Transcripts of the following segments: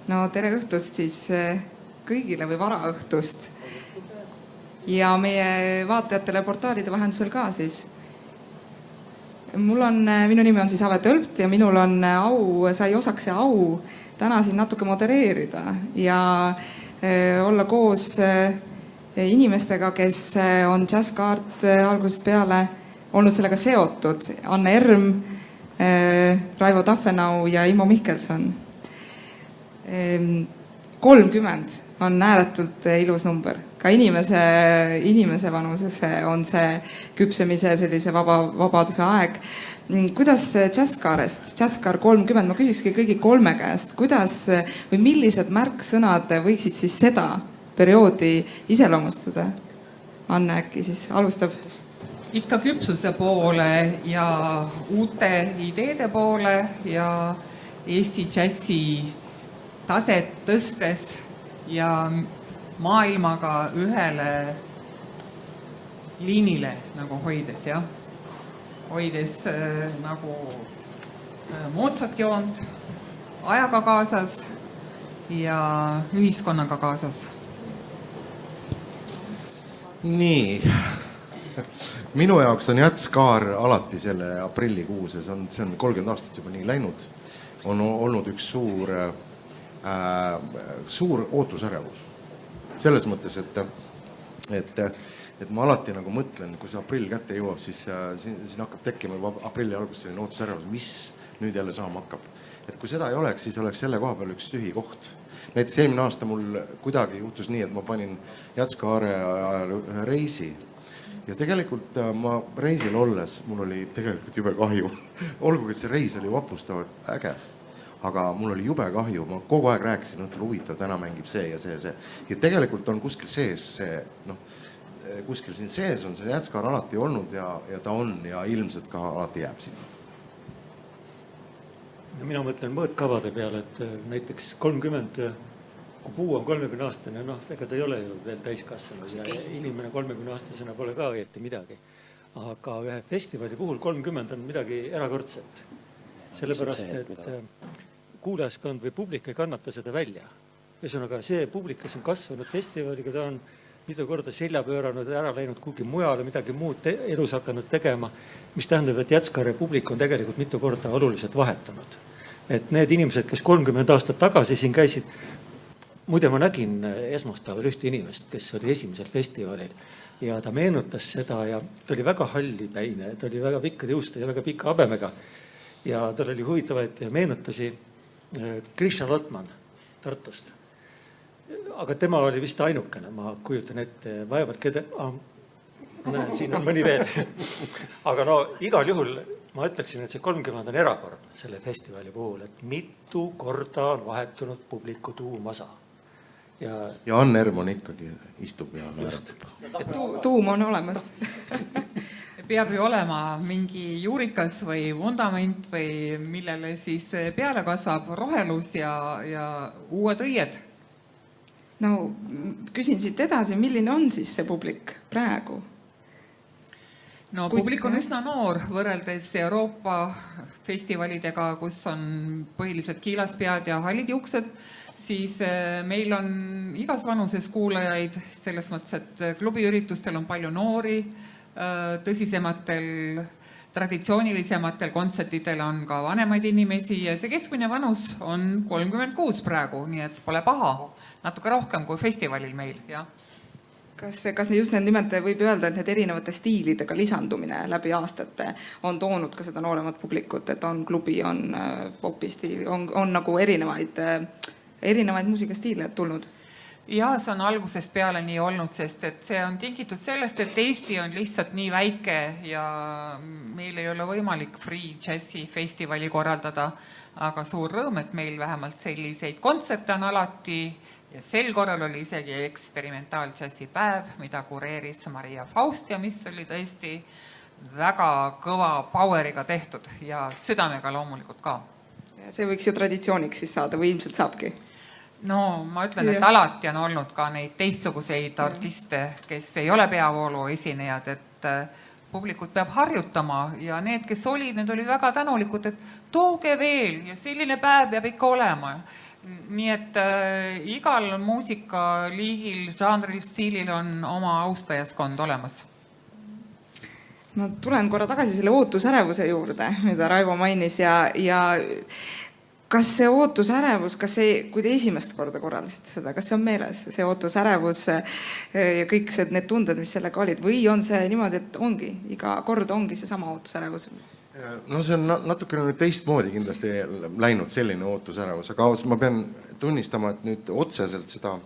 No tere õhtust siis kõigile või varaõhtust ja meie vaatajatele portaalide vahendusel ka siis. Minu nimi on siis Ave Tölpt ja minul on sai osaks see au täna siin natuke modereerida ja olla koos inimestega, kes on Jazzkaart algusest peale olnud sellega seotud. Anne Erm, Raivo Taffenau ja Immo Mihkelson. 30 on ääretult ilus number. Ka inimese vanuses on see küpsemise sellise vabaduse aeg. Kuidas Jazzkaarest, Jazzkaar 30, ma küsikski kõigi kolme käest, kuidas või millised märksõnad võiksid siis seda perioodi iseloomustada? Anne äkki siis alustab. Ikka küpsuse poole ja uute ideede poole ja Eesti džässi taset tõstes ja maailmaga ühele liinile nagu hoides, jah. Hoides nagu moodsat joont, ajaga kaasas ja ühiskonnaga kaasas. Nii. Minu jaoks on Jazzkaar alati selle aprillikuus, see on 30 aastat juba nii läinud. On olnud üks suur ootusärevus. Selles mõttes, et ma alati nagu mõtlen, kui see aprill kätte jõuab, siis hakkab tekkima aprilli alguses selline ootusärevus, mis nüüd jälle saama hakkab. Et kui seda ei oleks, siis oleks selle koha peal üks tühi koht. Näiteks eelmine aasta mul kuidagi juhtus nii, et ma panin Jazzkaare ajal ühe reisi. Ja tegelikult ma reisil olles, mul oli tegelikult jube kahju. Olgugi, et see reis oli vapustavalt äge. Aga mul oli jube kahju, ma kogu aeg rääkisin, et huvitav, täna mängib see ja see ja see. Ja tegelikult on kuskil sees see, kuskil siin sees on see Jazzkaar alati olnud ja ta on ja ilmselt ka alati jääb sinna. Mina mõtlen mõõtkavade peale, et näiteks 30, kui puu on 30-aastane, ega ta ei ole ju veel täiskasvanud ja inimene 30-aastasena pole ka õieti midagi. Aga ühe festivali puhul 30 on midagi erakordset. Sellepärast, et kuulajaskond või publik ei kannata seda välja. Ühesõnaga, see publik, kes on kasvanud festivaliga, ta on mitu korda selja pööranud ja ära läinud kuhugi mujale, midagi muud elus hakanud tegema, mis tähendab, et Jazzkaare publik on tegelikult mitu korda oluliselt vahetunud. Et need inimesed, kes 30 aastat tagasi siin käisid, muide ma nägin esmaspäeval ühte inimest, kes oli esimesel festivalil ja ta meenutas seda ja ta oli väga hallipäine, ta oli väga pikkade juuste ja väga pika habemega ja tal oli huvitavaid meenutusi Grisha Lotman Tartust. Aga tema oli vist ainukene, ma kujutan ette, vaevalt keda, näen, siin on mõni veel. Aga igal juhul ma ütleksin, et see 30 on erakordne selle festivali puhul, et mitu korda on vahetunud publiku tuumasa. Ja Anne Erm on ikkagi istub ja naeratab. Tuum on olemas. Peab ju olema mingi juurikas või vundament või millele siis peale kasvab rohelus ja uued õied. No, küsin siit edasi, milline on siis see publik praegu? No, publik on üsna noor võrreldes Euroopa festivalidega, kus on põhiliselt kiilaspead ja hallid juuksed, siis meil on igas vanuses kuulajaid, selles mõttes, et klubiüritustel on palju noori, tõsisematel, traditsioonilisematel kontsertidel on ka vanemaid inimesi ja see keskmine vanus on 36 praegu, nii et pole paha. Natuke rohkem kui festivalil meil, jah. Kas just need nimelt võib öelda, et need erinevate stiilidega lisandumine läbi aastate on toonud ka seda nooremat publikut, et on klubi, on popistiil, on nagu erinevaid muusikastiile tulnud? Ja see on algusest peale nii olnud, sest et see on tingitud sellest, et Eesti on lihtsalt nii väike ja meil ei ole võimalik free jazzi festivali korraldada, aga suur rõõm, et meil vähemalt selliseid kontserte on alati ja sel korral oli isegi eksperimentaaljazzi päev, mida kureeris Maria Faust ja mis oli tõesti väga kõva poweriga tehtud ja südamega loomulikult ka. See võiks ju traditsiooniks siis saada või ilmselt saabki? No ma ütlen, et alati on olnud ka neid teistsuguseid artiste, kes ei ole peavoolu esinejad, et publikut peab harjutama ja need, kes olid, need olid väga tänulikud, et tooge veel ja selline päev peab ikka olema. Nii et igal muusikaliigil, žanril, stiilil on oma austajaskond olemas. Ma tulen korra tagasi selle ootusärevuse juurde, mida Raivo mainis ja kas see ootusärevus, kui te esimest korda korraldasite seda, kas see on meeles, see ootusärevus ja kõik need tunded, mis sellega olid, või on see niimoodi, et ongi, iga kord ongi see sama ootusärevus? No see on natukene teistmoodi kindlasti läinud selline ootusärevus, aga ma pean tunnistama, et nüüd otseselt seda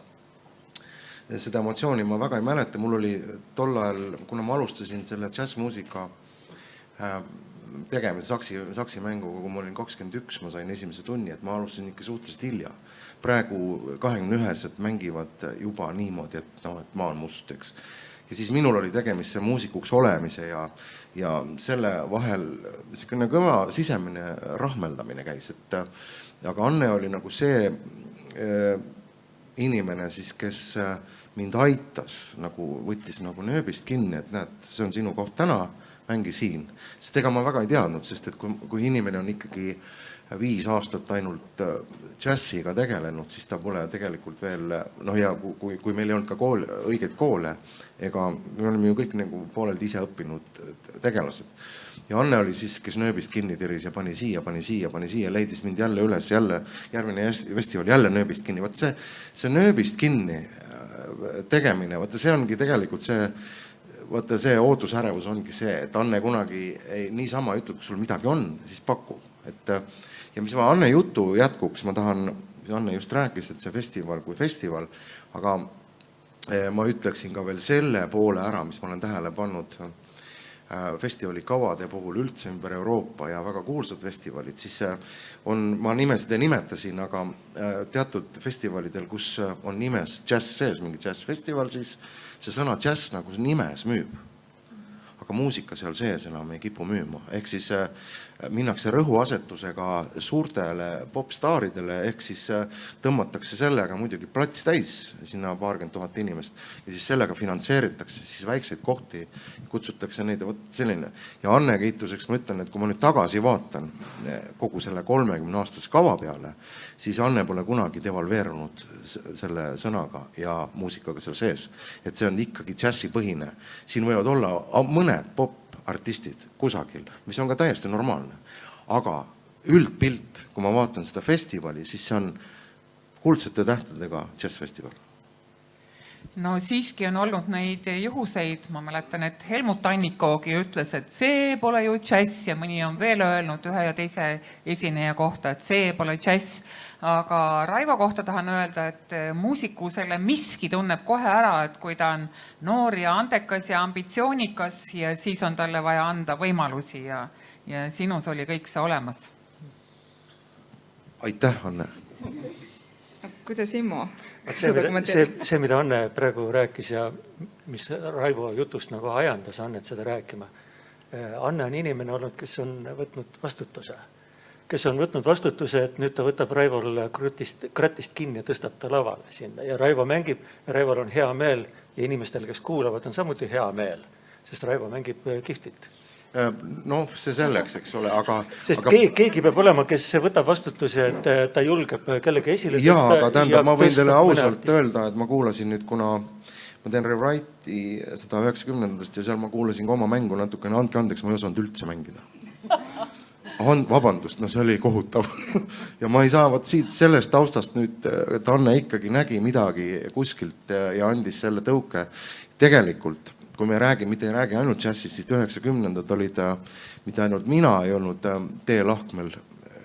emotsiooni ma väga ei mäleta. Mul oli tol ajal, kuna ma alustasin selle jazzmuusika tegemise saksi mänguga, kui ma olin 21, ma sain esimese tunni, et ma alustasin ikka suhteliselt hilja. Praegu 21 mängivad juba niimoodi, et maa on must, eks. Ja siis minul oli tegemist see muusikuks olemise ja selle vahel selline kõva sisemine rahmeldamine käis. Aga Anne oli nagu see inimene, siis, kes mind aitas, nagu võttis nagu nööbist kinni, et näed, see on sinu koht täna, mängi siin. Sest ega ma väga ei teadnud, sest et kui inimene on ikkagi 5 aastat ainult džässiga tegelenud, siis ta pole tegelikult veel, ja kui meil ei olnud ka õigeid koole, ega me olime ju kõik nagu poolelt ise õppinud tegelased. Ja Anne oli siis, kes nööbist kinni tiris ja pani siia, leidis mind jälle üles, järgmine festival jälle nööbist kinni. Vaat see nööbist kinni tegemine, vaata see ongi tegelikult see ootusärevus ongi see, et Anne kunagi niisama ütleb, kui sul midagi on, siis paku. Ja mis ma Anne jutu jätkuks, ma tahan, Anne just rääkis, et see festival kui festival, aga ma ütleksin ka veel selle poole ära, mis ma olen tähele pannud festivali kavade puhul üldse ümber Euroopa ja väga kuulsad festivalid, siis ma nimesid ei nimetasin, aga teatud festivalidel, kus on nimes jazz sees, mingi jazzfestival, siis see sõna jazz nagu nimes müüb. Aga muusika seal sees enam ei kipu müüma. Ehk siis minnakse rõhuasetusega suurtele popstaaridele, ehk siis tõmmatakse sellega muidugi plats täis, sinna 20 000 inimest, ja siis sellega finantseeritakse siis väikseid kohti, kutsutakse neid selline. Ja Anne kiituseks ma ütlen, et kui ma nüüd tagasi vaatan kogu selle 30 aastase kava peale, siis Anne pole kunagi devalveerunud selle sõnaga ja muusikaga seal sees. Et see on ikkagi džässipõhine. Siin võivad olla mõned pop-artistid kusagil, mis on ka täiesti normaalne. Aga üldpilt, kui ma vaatan seda festivali, siis see on kuldsete tähtedega džässfestival. No siiski on olnud neid juhuseid, ma mäletan, et Helmut Annikoogi ütles, et see pole ju džäss ja mõni on veel öelnud ühe ja teise esineja kohta, et see pole džäss. Aga Raivo kohta tahan öelda, et muusiku selle miski tunneb kohe ära, et kui ta on noor ja andekas ja ambitsioonikas ja siis on talle vaja anda võimalusi ja sinus oli kõik see olemas. Aitäh, Anne! Kuidas Immo? See, mida Anne praegu rääkis ja mis Raivo jutust nagu ajandas Annet seda rääkima. Anne on inimene olnud, kes on võtnud vastutuse. Et nüüd ta võtab Raivol kratist kinni ja tõstab ta lavale sinna. Ja Raivo mängib ja Raivol on hea meel ja inimestel, kes kuulavad, on samuti hea meel, sest Raivo mängib kihvtit. See selleks, eks ole, aga... Sest keegi peab olema, kes võtab vastutuse, et ta julgeb kellegi esile tõsta. Jaa, aga tähendab, ma võin teile ausalt öelda, et ma kuulasin nüüd, kuna ma teen Rewrite'i 190-ndast ja seal ma kuulasin ka oma mängu natukene, andke andeks, ma ei osanud üldse mängida. Vabandust, see oli kohutav. Ja ma ei saa siit sellest taustast nüüd, et Anne ikkagi nägi midagi kuskilt ja andis selle tõuke. Tegelikult, kui me mitte ei räägi ainult džässist, siis 90-ndad olid, mitte ainult mina ei olnud teelahkmel,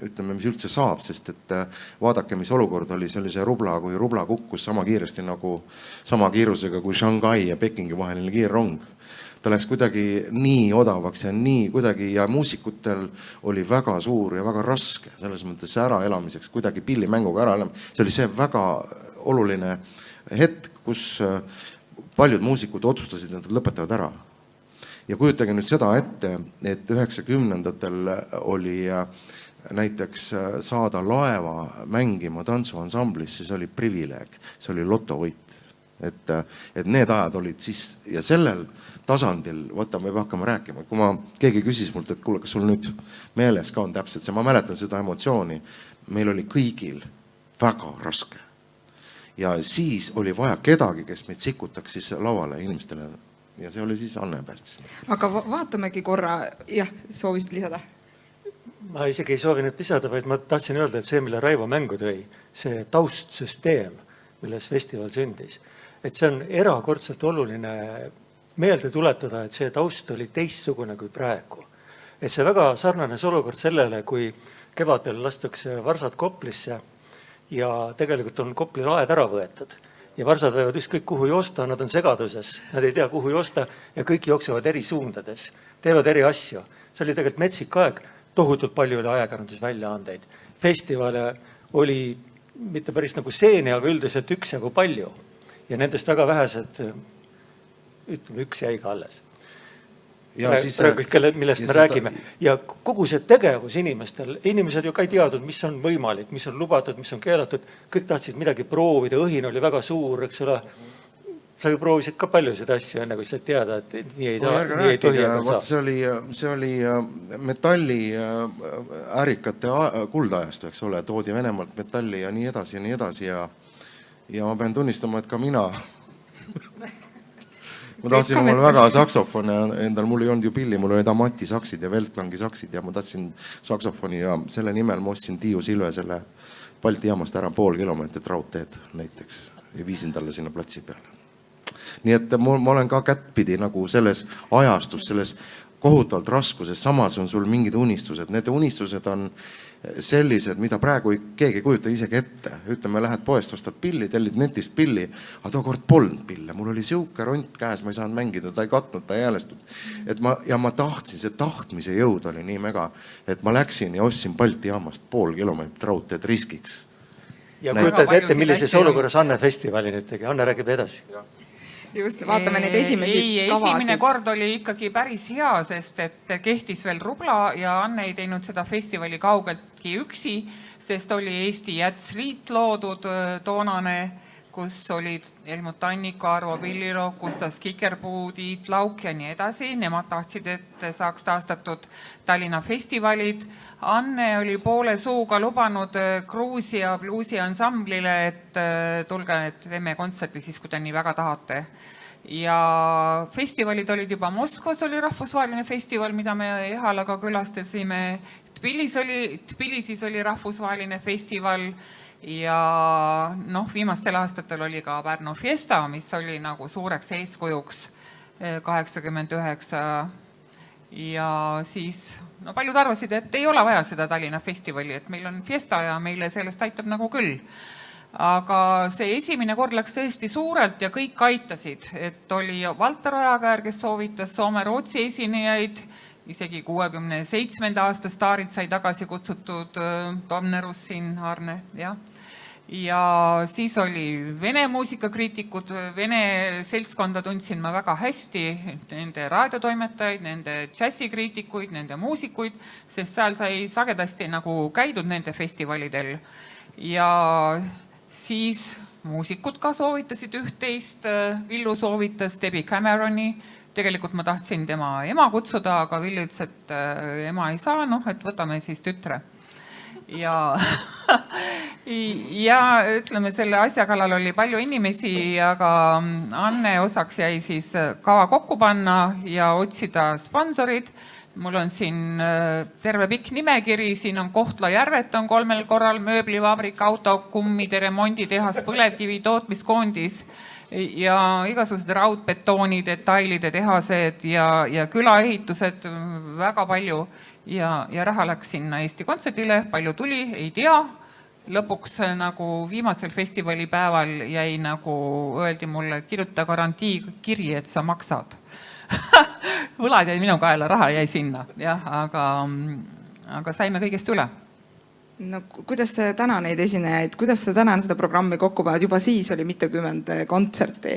ütleme, mis üldse saab, sest et vaadake, mis olukord oli sellise rubla, kui rubla kukkus sama kiiresti nagu sama kiirusega kui Shanghai ja Pekingi vaheline kiirrong. Ta läks kuidagi nii odavaks ja nii kuidagi ja muusikutel oli väga suur ja väga raske selles mõttes äraelamiseks, kuidagi pillimänguga äraelamiseks. See oli see väga oluline hetk, kus paljud muusikud otsustasid, et nad lõpetavad ära. Ja kujutage nüüd seda ette, et 90-ndatel oli näiteks saada laeva mängima tantsuansamblis, siis oli privileeg, see oli lotovõit. Et need ajad olid siis ja sellel tasandil, vaata, me hakkame rääkima. Kui keegi küsis mult, et kuule, kas sul nüüd meeles ka on täpselt see, ma mäletan seda emotsiooni, meil oli kõigil väga raske. Ja siis oli vaja kedagi, kes meid sikutaks siis lavale inimestele. Ja see oli siis Anne Pärts. Aga vaatamegi korra, jah, soovisid lisada? Ma isegi ei soovi nüüd lisada, vaid ma tahtsin öelda, et see, mille Raivo mängu tõi, see taustsüsteem, milles festival sündis, et see on erakordselt oluline meelde tuletada, et see taust oli teistsugune kui praegu. Et see väga sarnanes olukord sellele, kui kevadel lastakse varsad Koplisse ja tegelikult on Kopli laed ära võetud. Ja varsad võivad ükskõik kuhu joosta, nad on segaduses, nad ei tea kuhu joosta ja kõik jooksevad eri suundades, teevad eri asju. See oli tegelikult metsik aeg, tohutult palju oli ajakirjandus väljaandeid. Festivale oli mitte päris nagu seeni, aga üldiselt üksjagu palju. Ja nendest väga vähesed, ütleme, üks jäi ka alles. Millest me räägime. Ja kogu see tegevus inimesed ju ka ei teadnud, mis on võimalik, mis on lubatud, mis on keelatud. Kõik tahtsid midagi proovida, õhin oli väga suur, eks ole. Sa ju proovisid ka palju seda asju enne, kui sa teada, et nii ei tohi ega saa. See oli metalli ärikate kuldajastu, eks ole, toodi Venemaalt metalli ja nii edasi. Ja ma pean tunnistama, et ka mina ma tahtsin mul väga saksofone endal, mul ei olnud ju pilli, mul olid Amati saksid ja Veltlangi saksid ja ma tahtsin saksofoni ja selle nimel ma ostsin Tiiu Silve selle Balti jaamast ära 0,5 kilomeetrit raudteed näiteks ja viisin talle sinna platsi peale. Nii et ma olen ka kättpidi nagu selles ajastus, selles kohutavalt raskuses, samas on sul mingid unistused. Need unistused on sellised, mida praegu keegi ei kujuta isegi ette. Ütleme, lähed poest, ostad pilli, tellid netist pilli, aga tookord polnud pille. Mul oli siuke ront käes, ma ei saanud mängida, ta ei katnud, ta ei häälestud. Ja ma tahtsin, see tahtmise jõud oli nii mega, et ma läksin ja ostsin Balti jaamast 0,5 kilomeetrit raudteed riskiks. Ja kujutad ette, millises olukorras Anne festivali nüüd tegi. Anne räägib edasi. Just, vaatame neid esimesi kavasid. Esimene kord oli ikkagi päris hea, sest et kehtis veel rubla ja Anne ei teinud seda festivali kaugeltki üksi, sest oli Eesti Jätsliit loodud toonane, kus olid Helmut Anniko, Arvo Pilliro, Gustav Kikerpuu, Tiit Lauk ja nii edasi. Nemad tahtsid, et saaks taastatud Tallinna festivalid. Anne oli poole suuga lubanud Gruusia bluusi ansamblile, et tulge, et teeme kontserti siis, kui te nii väga tahate. Ja festivalid olid juba Moskvas, oli rahvusvaheline festival, mida me Ehalaga külastasime. Tbilisis oli rahvusvaheline festival. Ja viimastel aastatel oli ka Pärnu Fiesta, mis oli nagu suureks eeskujuks 89. Ja siis paljud arvasid, et ei ole vaja seda Tallinna festivali, et meil on Fiesta ja meile sellest aitab nagu küll. Aga see esimene kord läks tõesti suurelt ja kõik aitasid, et oli Valter Ojakäär, kes soovitas Soome-Rootsi esinejaid, isegi 67. aasta staarid sai tagasi kutsutud, Tomnerus siin, Arne, jah. Ja siis oli Vene muusikakriitikud, Vene seltskonda tundsin ma väga hästi, nende raadiotoimetajaid, nende džässikriitikuid, nende muusikuid, sest seal sai sagedasti nagu käidud nende festivalidel. Ja siis muusikud ka soovitasid üht-teist, Villu soovitas Debbie Cameroni, tegelikult ma tahtsin tema ema kutsuda, aga Villu ütles, et ema ei saa, et võtame siis tütre. Ja ütleme, selle asja kallal oli palju inimesi, aga Anne osaks jäi siis kava kokku panna ja otsida sponsorid. Mul on siin terve pikk nimekiri, siin on Kohtla-Järvet on 3 korral, mööblivabrik, auto, kummide, remonditehas, põlevkivi, tootmiskoondis ja igasugused raudbetooni detailide tehased ja külaehitused, väga palju. Ja raha läks sinna Eesti Kontsertile, palju tuli, ei tea. Lõpuks nagu viimasel festivali päeval jäi nagu, öeldi mulle, kirjuta garantii kiri, et sa maksad. Võlad jäi minu kaela, raha jäi sinna, jah, aga saime kõigest üle. No, kuidas sa täna neid esinejaid, kuidas sa täna seda programmi kokku paned? Juba siis oli mitukümmend kontserti.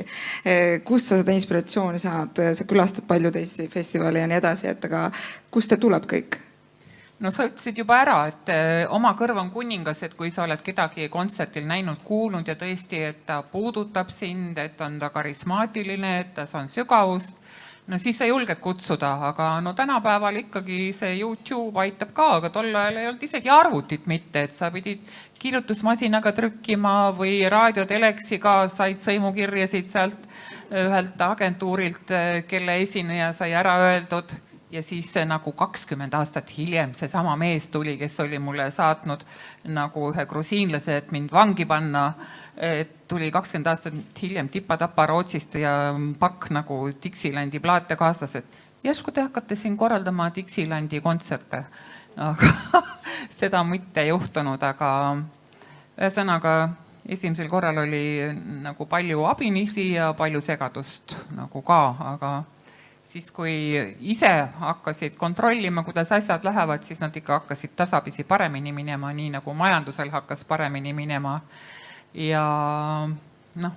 Kust sa seda inspiratsiooni saad? Sa külastad palju teisi festivali ja nii edasi, et aga kust te tuleb kõik? No sa ütlesid juba ära, et oma kõrv on kuningas, et kui sa oled kedagi kontsertil näinud, kuulnud ja tõesti, et ta puudutab sind, et on ta karismaatiline, et ta on sügavust, no siis sa julged kutsuda, aga no tänapäeval ikkagi see YouTube aitab ka, aga tol ajal ei olnud isegi arvutit mitte, et sa pidid kirjutusmasinaga trükkima või raadioteleksiga said sõimukirjasid sealt ühelt agentuurilt, kelle esineja sai ära öeldud. Ja siis nagu 20 aastat hiljem seesama mees tuli, kes oli mulle saatnud nagu ühe grusiinlase, et mind vangi panna. Tuli 20 aastat hiljem tipa-tapa Rootsist ja pakk nagu Dixilandi plaate kaasas, et järsku te hakkate siin korraldama Dixilandi kontserte. Aga seda mitte juhtunud, aga ühesõnaga esimesel korral oli nagu palju abinisi ja palju segadust nagu ka, aga siis kui ise hakkasid kontrollima, kuidas asjad lähevad, siis nad ikka hakkasid tasapisi paremini minema, nii nagu majandusel hakkas paremini minema. Ja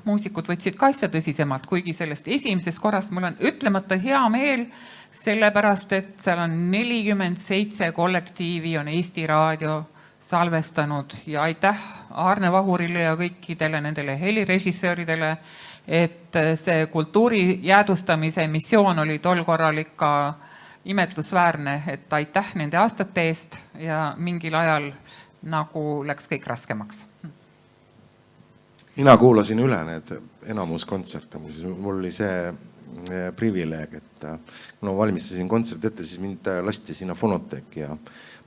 muusikud võtsid ka asja tõsisemalt, kuigi sellest esimesest korrast mul on ütlemata hea meel, sellepärast, et seal on 47 kollektiivi on Eesti Raadio salvestanud ja aitäh Aarne Vahurile ja kõikidele nendele helirežissööridele, et see kultuuri jäädustamise missioon oli tol korral ikka imetlusväärne, et aitäh nende aastate eest ja mingil ajal nagu läks kõik raskemaks. Mina kuulasin üle need enamus kontserte, mul oli see privileeg, et kuna valmistasin kontsert ette, siis mind lasti sinna Fonoteeki ja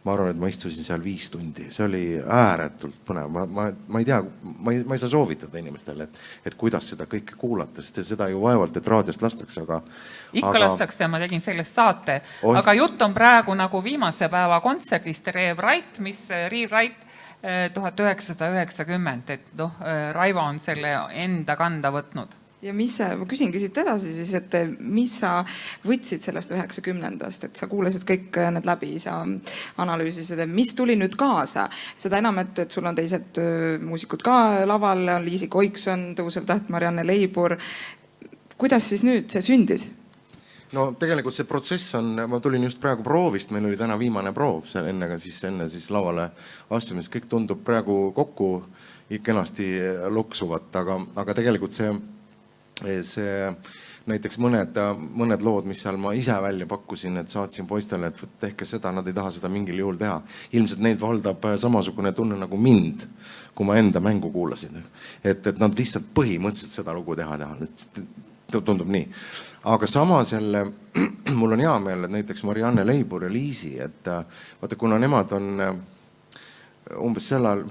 ma arvan, et ma istusin seal 5 tundi. See oli ääretult põnev. Ma ei tea, ma ei saa soovitada inimestele, et kuidas seda kõike kuulata, sest seda ju vaevalt, et raadiost lastakse, aga... Ikka lastakse, ma tegin sellest saate. Aga jutt on praegu nagu viimase päeva kontserdist Reeve Wright, mis Reeve Wright 1990, et Raivo on selle enda kanda võtnud. Ja ma küsingi siit edasi siis, et mis sa võtsid sellest 90-ndast, et sa kuulasid kõik need läbi, sa analüüsisid, mis tuli nüüd kaasa. Seda enam, et sul on teised muusikud ka laval, on Liisi Koikson, Tõusev Täht, Marianne Leibur. Kuidas siis nüüd see sündis? No tegelikult see protsess on, ma tulin just praegu proovist, meil oli täna viimane proov, enne lavale astumist, kõik tundub praegu kokku kenasti loksuvat, aga tegelikult see näiteks mõned lood, mis seal ma ise välja pakkusin, et saatsin poistele, et tehke seda, nad ei taha seda mingil juhul teha. Ilmselt neid valdab samasugune tunne nagu mind, kui ma enda mängu kuulasin. Et nad lihtsalt põhimõtteliselt seda lugu teha. Tundub nii. Aga samas jälle, mul on hea meel, et näiteks Marianne Leibur ja Liisi, et vaata, kuna nemad on umbes sellal...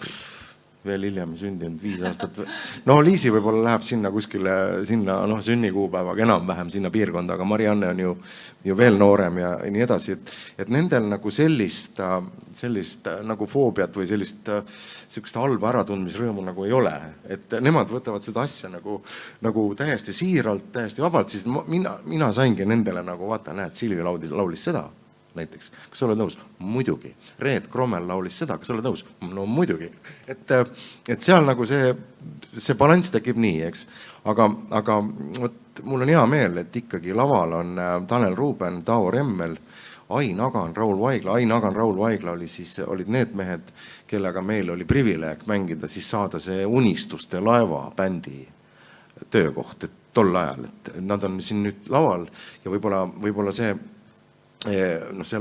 veel hiljem sündinud 5 aastat. No Liisi võib-olla läheb sinna kuskile, sünnikuupäevaga enam-vähem sinna piirkonda, aga Marianne on ju veel noorem ja nii edasi. Et nendel nagu sellist nagu foobiat või sellist halba äratundmisrõõmu nagu ei ole. Et nemad võtavad seda asja nagu täiesti siiralt, täiesti vabalt, siis mina saingi nendele nagu, vaata, näed, Silvi laulis seda. Näiteks, kas sa oled nõus? Muidugi. Reet Krommel laulis seda, kas sa oled nõus? No muidugi. Et seal nagu see balanss tekib nii, eks. Aga mul on hea meel, et ikkagi laval on Tanel Ruuben, Tao Remmel, Ain Agan, Raul Vaigla. Ain Agan, Raul Vaigla olid need mehed, kellega meil oli privileeg mängida, siis saada see Unistuste laeva bändi töökoht, et tol ajal. Et nad on siin nüüd laval ja võib-olla see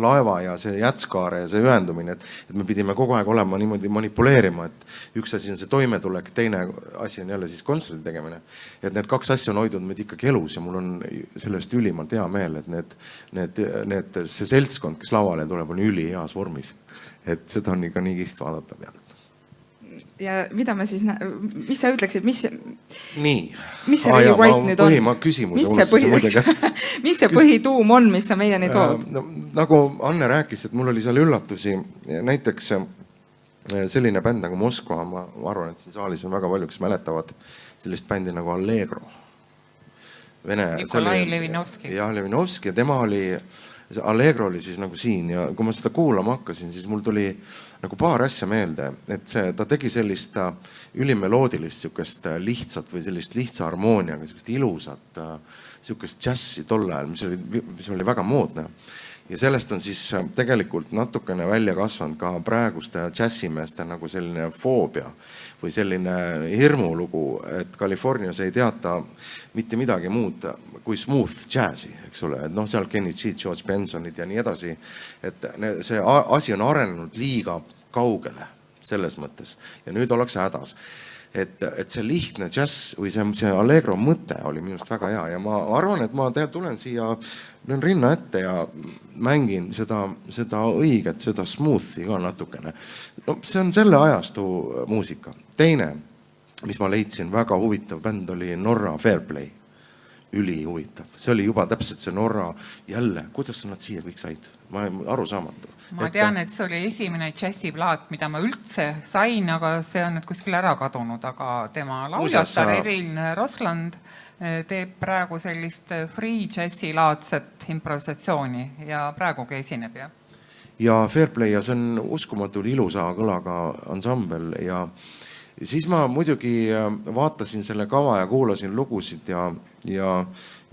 laeva ja see Jätskaare ja see ühendumine, et me pidime kogu aeg olema niimoodi manipuleerima, et üks asi on see toimetulek, teine asi on jälle siis kontserdi tegemine. Et need 2 asja on hoidnud meid ikkagi elus ja mul on sellest ülimalt hea meel, et see seltskond, kes lavale tuleb, on üli heas vormis. Et seda on ikka nii kihvt vaadata pealt. Ja mida me siis, mis sa ütleksid, mis see Reeve Wright nüüd on? Mis see põhituum on, mis sa meieni tood? Nagu Anne rääkis, et mul oli seal üllatusi. Näiteks selline bänd nagu Moskva, ma arvan, et siin saalis on väga palju, kes mäletavad sellist bändi nagu Allegro. Nikolai Levinovski. Ja Levinovski ja tema oli, Allegro oli siis nagu siin ja kui ma seda kuulama hakkasin, siis mul tuli nagu paar asja meelde, et ta tegi sellist ülimeloodilist sükest lihtsat või sellist lihtsa harmooniaga, sükest ilusat sükest džassi tol ajal, mis oli väga moodne. ja sellest on siis tegelikult natukene välja kasvanud ka praeguste džässimeeste nagu selline foobia või selline hirmulugu, et Californias ei teata mitte midagi muud kui smooth jazzi, eks ole, et seal Kenny G, George Bensonid ja nii edasi, et see asi on arenenud liiga kaugele selles mõttes ja nüüd ollakse hädas. Et see lihtne džäss või see Allegro mõte oli minust väga hea ja ma arvan, et ma tulen siia, löön rinna ette ja mängin seda õiget, seda smoothi ka natukene. No, see on selle ajastu muusika. Teine, mis ma leidsin, väga huvitav bänd oli Norra Fairplay. Üli huvitav. See oli juba täpselt see Norra jälle. Kuidas nad siia kõik said? Ma aru saamatu. Ma tean, et see oli esimene džässiplaat, mida ma üldse sain, aga see on nüüd kuskil ära kadunud, aga tema lauljatar Erin Rosland teeb praegu sellist free džässi laadset improvisatsiooni ja praegugi esineb. Ja Fairplay ja see on uskumatul ilusa kõlaga ansambel ja siis ma muidugi vaatasin selle kava ja kuulasin lugusid ja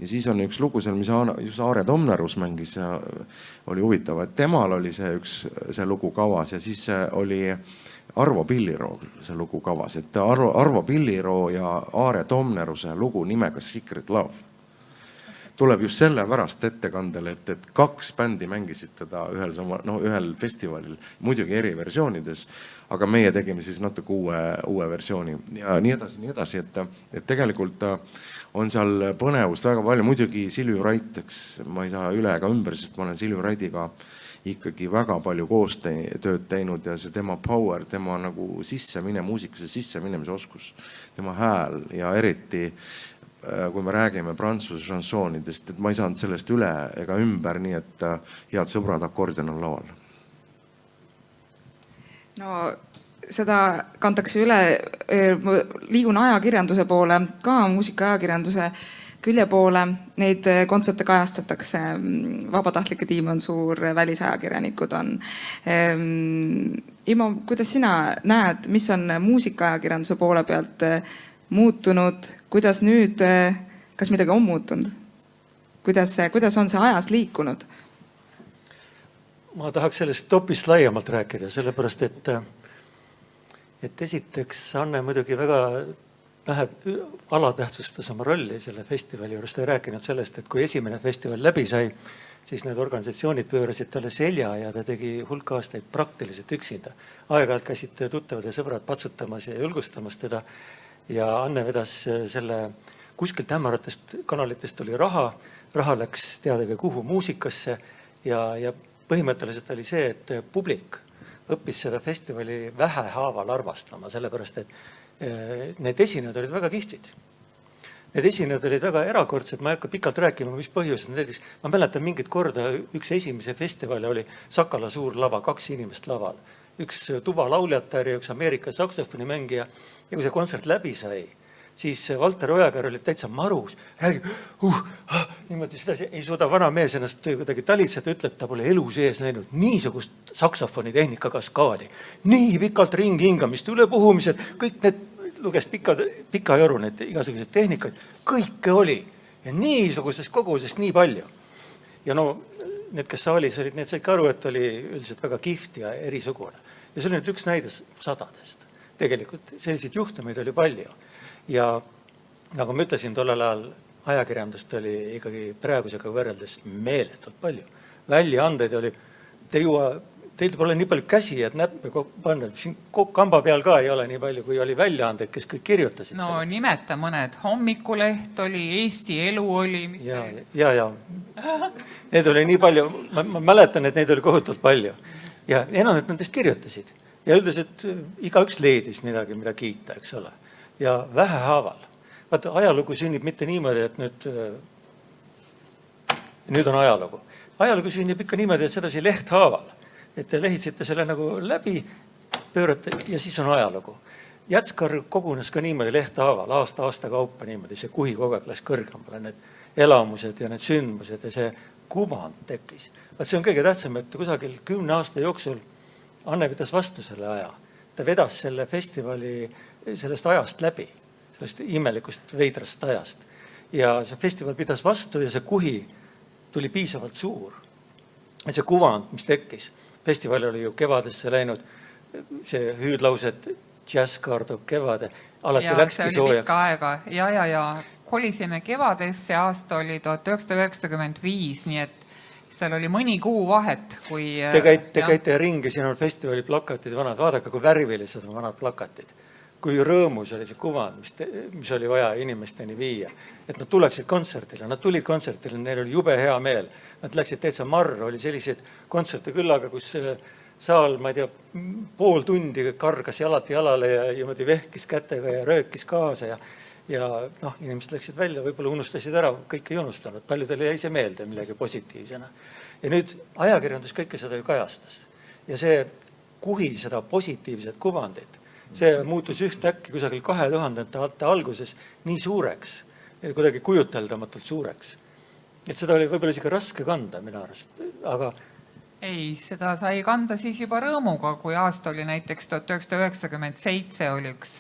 siis on üks lugu seal, mis Aare Tomnerus mängis ja oli huvitav, et temal oli see lugu kavas ja siis oli Arvo Pilliroo see lugu kavas, et Arvo Pilliroo ja Aare Tomneruse lugu nimega Secret Love tuleb just selle pärast ettekandele, et kaks bändi mängisid teda ühel festivalil, muidugi eri versioonides, aga meie tegime siis natuke uue versiooni ja nii edasi, et tegelikult on seal põnevust väga palju, muidugi Silviu Rait, ma ei saa üle ega ümber, sest ma olen Silviu Raidiga ikkagi väga palju koostööd teinud ja see tema power, tema nagu muusikasse sisseminemise oskus, tema hääl ja eriti kui me räägime prantsuse šansoonidest, et ma ei saanud sellest üle ega ümber, nii et head sõbrad, akordion on laual. No seda kantakse üle, liigun ajakirjanduse poole, ka muusikaajakirjanduse külje poole, neid kontserte kajastatakse, vabatahtlike tiim on suur, välisajakirjanikud on. Imo, kuidas sina näed, mis on muusikaajakirjanduse poole pealt muutunud, kuidas nüüd, kas midagi on muutunud? Kuidas on see ajas liikunud? Ma tahaks sellest hoopis laiemalt rääkida, sellepärast et esiteks Anne muidugi väga alatähtsustas oma rolli selle festivali juures. Ta ei rääkinud sellest, et kui esimene festival läbi sai, siis need organisatsioonid pöörasid talle selja ja ta tegi hulk aastaid praktiliselt üksinda. Aeg-ajalt käisid tuttavad ja sõbrad patsutamas ja julgustamas teda. Ja Anne vedas selle kuskilt hämaratest kanalitest oli raha läks teadagi kuhu muusikasse ja põhimõtteliselt oli see, et publik õppis seda festivali vähehaaval arvastama, sellepärast et need esinejad olid väga kihvtid. Need esinejad olid väga erakordsed, ma ei hakka pikalt rääkima, mis põhjused. Näiteks, ma mäletan mingit korda, üks esimese festivali oli Sakala suur lava, 2 inimest laval. Üks tuba lauljatar ja üks Ameerika saksofoni mängija. Ja kui see kontsert läbi sai, siis Valter Ojakäär oli täitsa marus. Niimoodi seda ei suuda vana mees ennast kuidagi talitseda, ütleb, ta pole elu sees näinud niisugust saksofoni tehnika kaskaadi. Nii pikalt ringhingamist, ülepuhumised, kõik need, luges pika joru, need igasugused tehnikaid, kõike oli. Ja niisugusest kogusest nii palju. Ja need, kes saalis olid, need said ka aru, et oli üldiselt väga kihvt ja erisugune. Ja see oli nüüd üks näide sadadest. Tegelikult selliseid juhtumeid oli palju. Ja nagu ma ütlesin, tollel ajal ajakirjandust oli ikkagi praegusega võrreldes meeletult palju. Väljaandeid oli, teil pole nii palju käsi, et näppe panna. Siin kamba peal ka ei ole nii palju, kui oli väljaandeid, kes kõik kirjutasid. No sellest. Nimeta mõned. Hommikuleht oli, Eesti elu oli. Ja. Need oli nii palju, ma mäletan, et neid oli kohutult palju. Ja enamalt nendest kirjutasid. Ja üldiselt igaüks leedis midagi, mida kiita, eks ole. Ja vähehaaval. Vaata, ajalugu sünnib mitte niimoodi, et nüüd on ajalugu. Ajalugu sünnib ikka niimoodi, et sedasi lehthaaval. Et te lehitsite selle nagu läbi, pöörate ja siis on ajalugu. Jätskar kogunes ka niimoodi lehthaaval, aasta kaupa niimoodi, see kuhi kogu aeg läks kõrgemale, need elamused ja need sündmused ja see kuvand tekkis. See on kõige tähtsam, et kusagil 10 aasta jooksul Anne pidas vastu selle aja. Ta vedas selle festivali sellest ajast läbi, sellest imelikust veidrast ajast. Ja see festival pidas vastu ja see kuhi tuli piisavalt suur. see kuvand, mis tekkis, festival oli ju kevadesse läinud, see hüüdlause, et Jazzkaar toob kevade, alati läkski soojaks. Aega. Ja kolisime kevadesse, aasta oli 1995, nii et seal oli mõni kuu vahet, kui... Te käite ringi, siin on festivali plakatid vanad, vaadake, kui värvilised on vanad plakatid. Kui rõõmus oli see kuvand, mis oli vaja inimesteni viia. Et nad tuleksid kontserdile, nad tulid kontserdile, neil oli jube hea meel. Nad läksid täitsa marr, oli selliseid kontserte küllaga, kus saal, ma ei tea, pool tundi kargas jalati jalale ja vehkis kätega ja röökis kaasa ja inimesed läksid välja, võib-olla unustasid ära, kõik ei unustanud, paljudele jäi see meelde millegi positiivsena. Ja nüüd ajakirjandus kõike seda ju kajastas. Ja see kuhi seda positiivset kuvandit, see muutus ühtäkki kusagil 2000. alguses nii suureks, kuidagi kujuteldamatult suureks. Et seda oli võib-olla isegi raske kanda minu arust, aga ei, seda sai kanda siis juba rõõmuga, kui aasta oli näiteks 1997 oli üks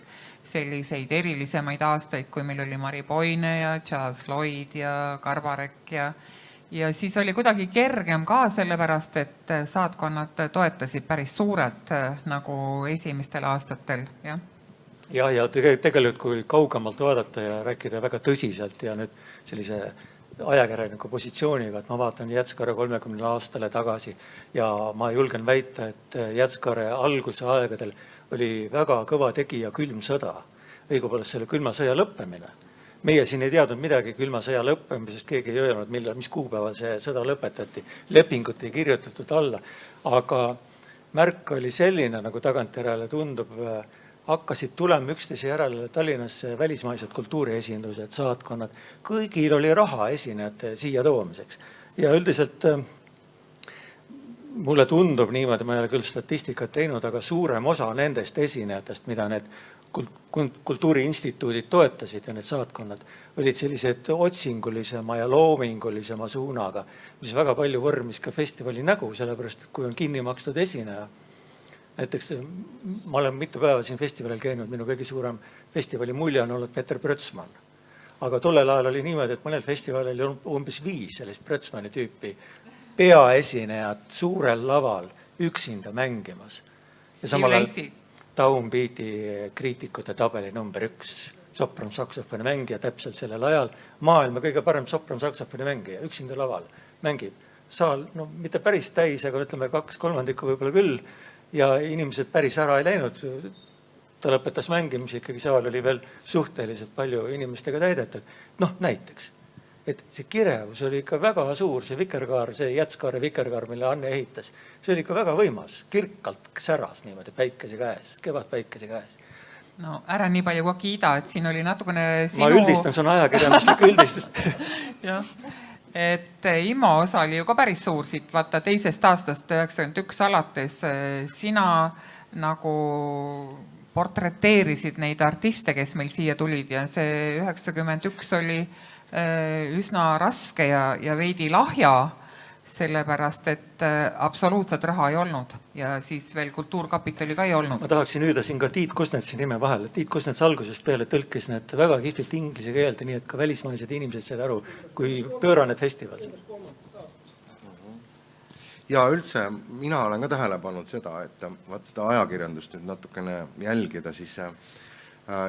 selliseid erilisemaid aastaid, kui meil oli Mari Boine ja Jazz Lloyd ja Karvarek ja siis oli kuidagi kergem ka sellepärast, et saatkonnad toetasid päris suurelt nagu esimestel aastatel, jah. Ja tegelikult kui kaugemalt vaadata ja rääkida väga tõsiselt ja nüüd sellise ajakirjaniku positsiooniga, et ma vaatan Jazzkaare 30 aastale tagasi ja ma julgen väita, et Jazzkaare alguse aegadel oli väga kõva tegija külm sõda, õigupoolest selle külma sõja lõppemine. Meie siin ei teadnud midagi külma sõja lõppemisest, keegi ei öelnud, mis kuupäeval see sõda lõpetati, lepingut ei kirjutatud alla, aga märk oli selline, nagu tagantjärele tundub, hakkasid tulema üksteise järele Tallinnasse välismaised kultuuriesindused, saatkonnad. Kõigil oli raha esinejate siia toomiseks. Ja üldiselt mulle tundub niimoodi, ma ei ole küll statistikat teinud, aga suurem osa nendest esinejatest, mida need kultuuriinstituudid toetasid ja need saatkonnad, olid sellised otsingulisema ja loomingulisema suunaga, mis väga palju vormis ka festivali nägu, sellepärast, et kui on kinni makstud esineja, näiteks ma olen mitu päeva siin festivalil käinud, minu kõige suurem festivali mulje on olnud Peter Brötsman. Aga tollel ajal oli niimoodi, et mõnel festivalil oli umbes 5 sellist Brötsmani tüüpi peaesinejad suurel laval üksinda mängimas. Ja samal ajal Downbeati kriitikute tabeli number 1, sopran-saksofoni mängija täpselt sellel ajal. Maailma kõige parem sopran-saksofoni mängija, üksinda laval mängib. Saal, mitte päris täis, aga ütleme 2/3 võib-olla küll. Ja inimesed päris ära ei läinud. Ta lõpetas mängimise, ikkagi saal oli veel suhteliselt palju inimestega täidetud. Näiteks, et see kirevus oli ikka väga suur, see vikerkaar, see Jazzkaare vikerkaar, mille Anne ehitas, see oli ikka väga võimas, kirkalt säras niimoodi päikese käes, kevadpäikese käes. No ära nii palju kui kiida, et siin oli natukene sinu... Ma üldistan, see on ajakirjanduslik üldistus. Jah. Et Immo osa oli ju ka päris suur siit, vaata teisest aastast 91 alates sina nagu portreteerisid neid artiste, kes meil siia tulid ja see 91 oli üsna raske ja veidi lahja, sellepärast, et absoluutselt raha ei olnud ja siis veel Kultuurkapitali ka ei olnud. Ma tahaksin hüüda siin ka Tiit Kusnetsi nime vahel. Tiit Kusnets algusest peale tõlkis need väga kihvtilt inglise keelde, nii et ka välismaised inimesed said aru, kui pöörane festival. Ja üldse, mina olen ka tähele pannud seda, et vaat seda ajakirjandust nüüd natukene jälgida, siis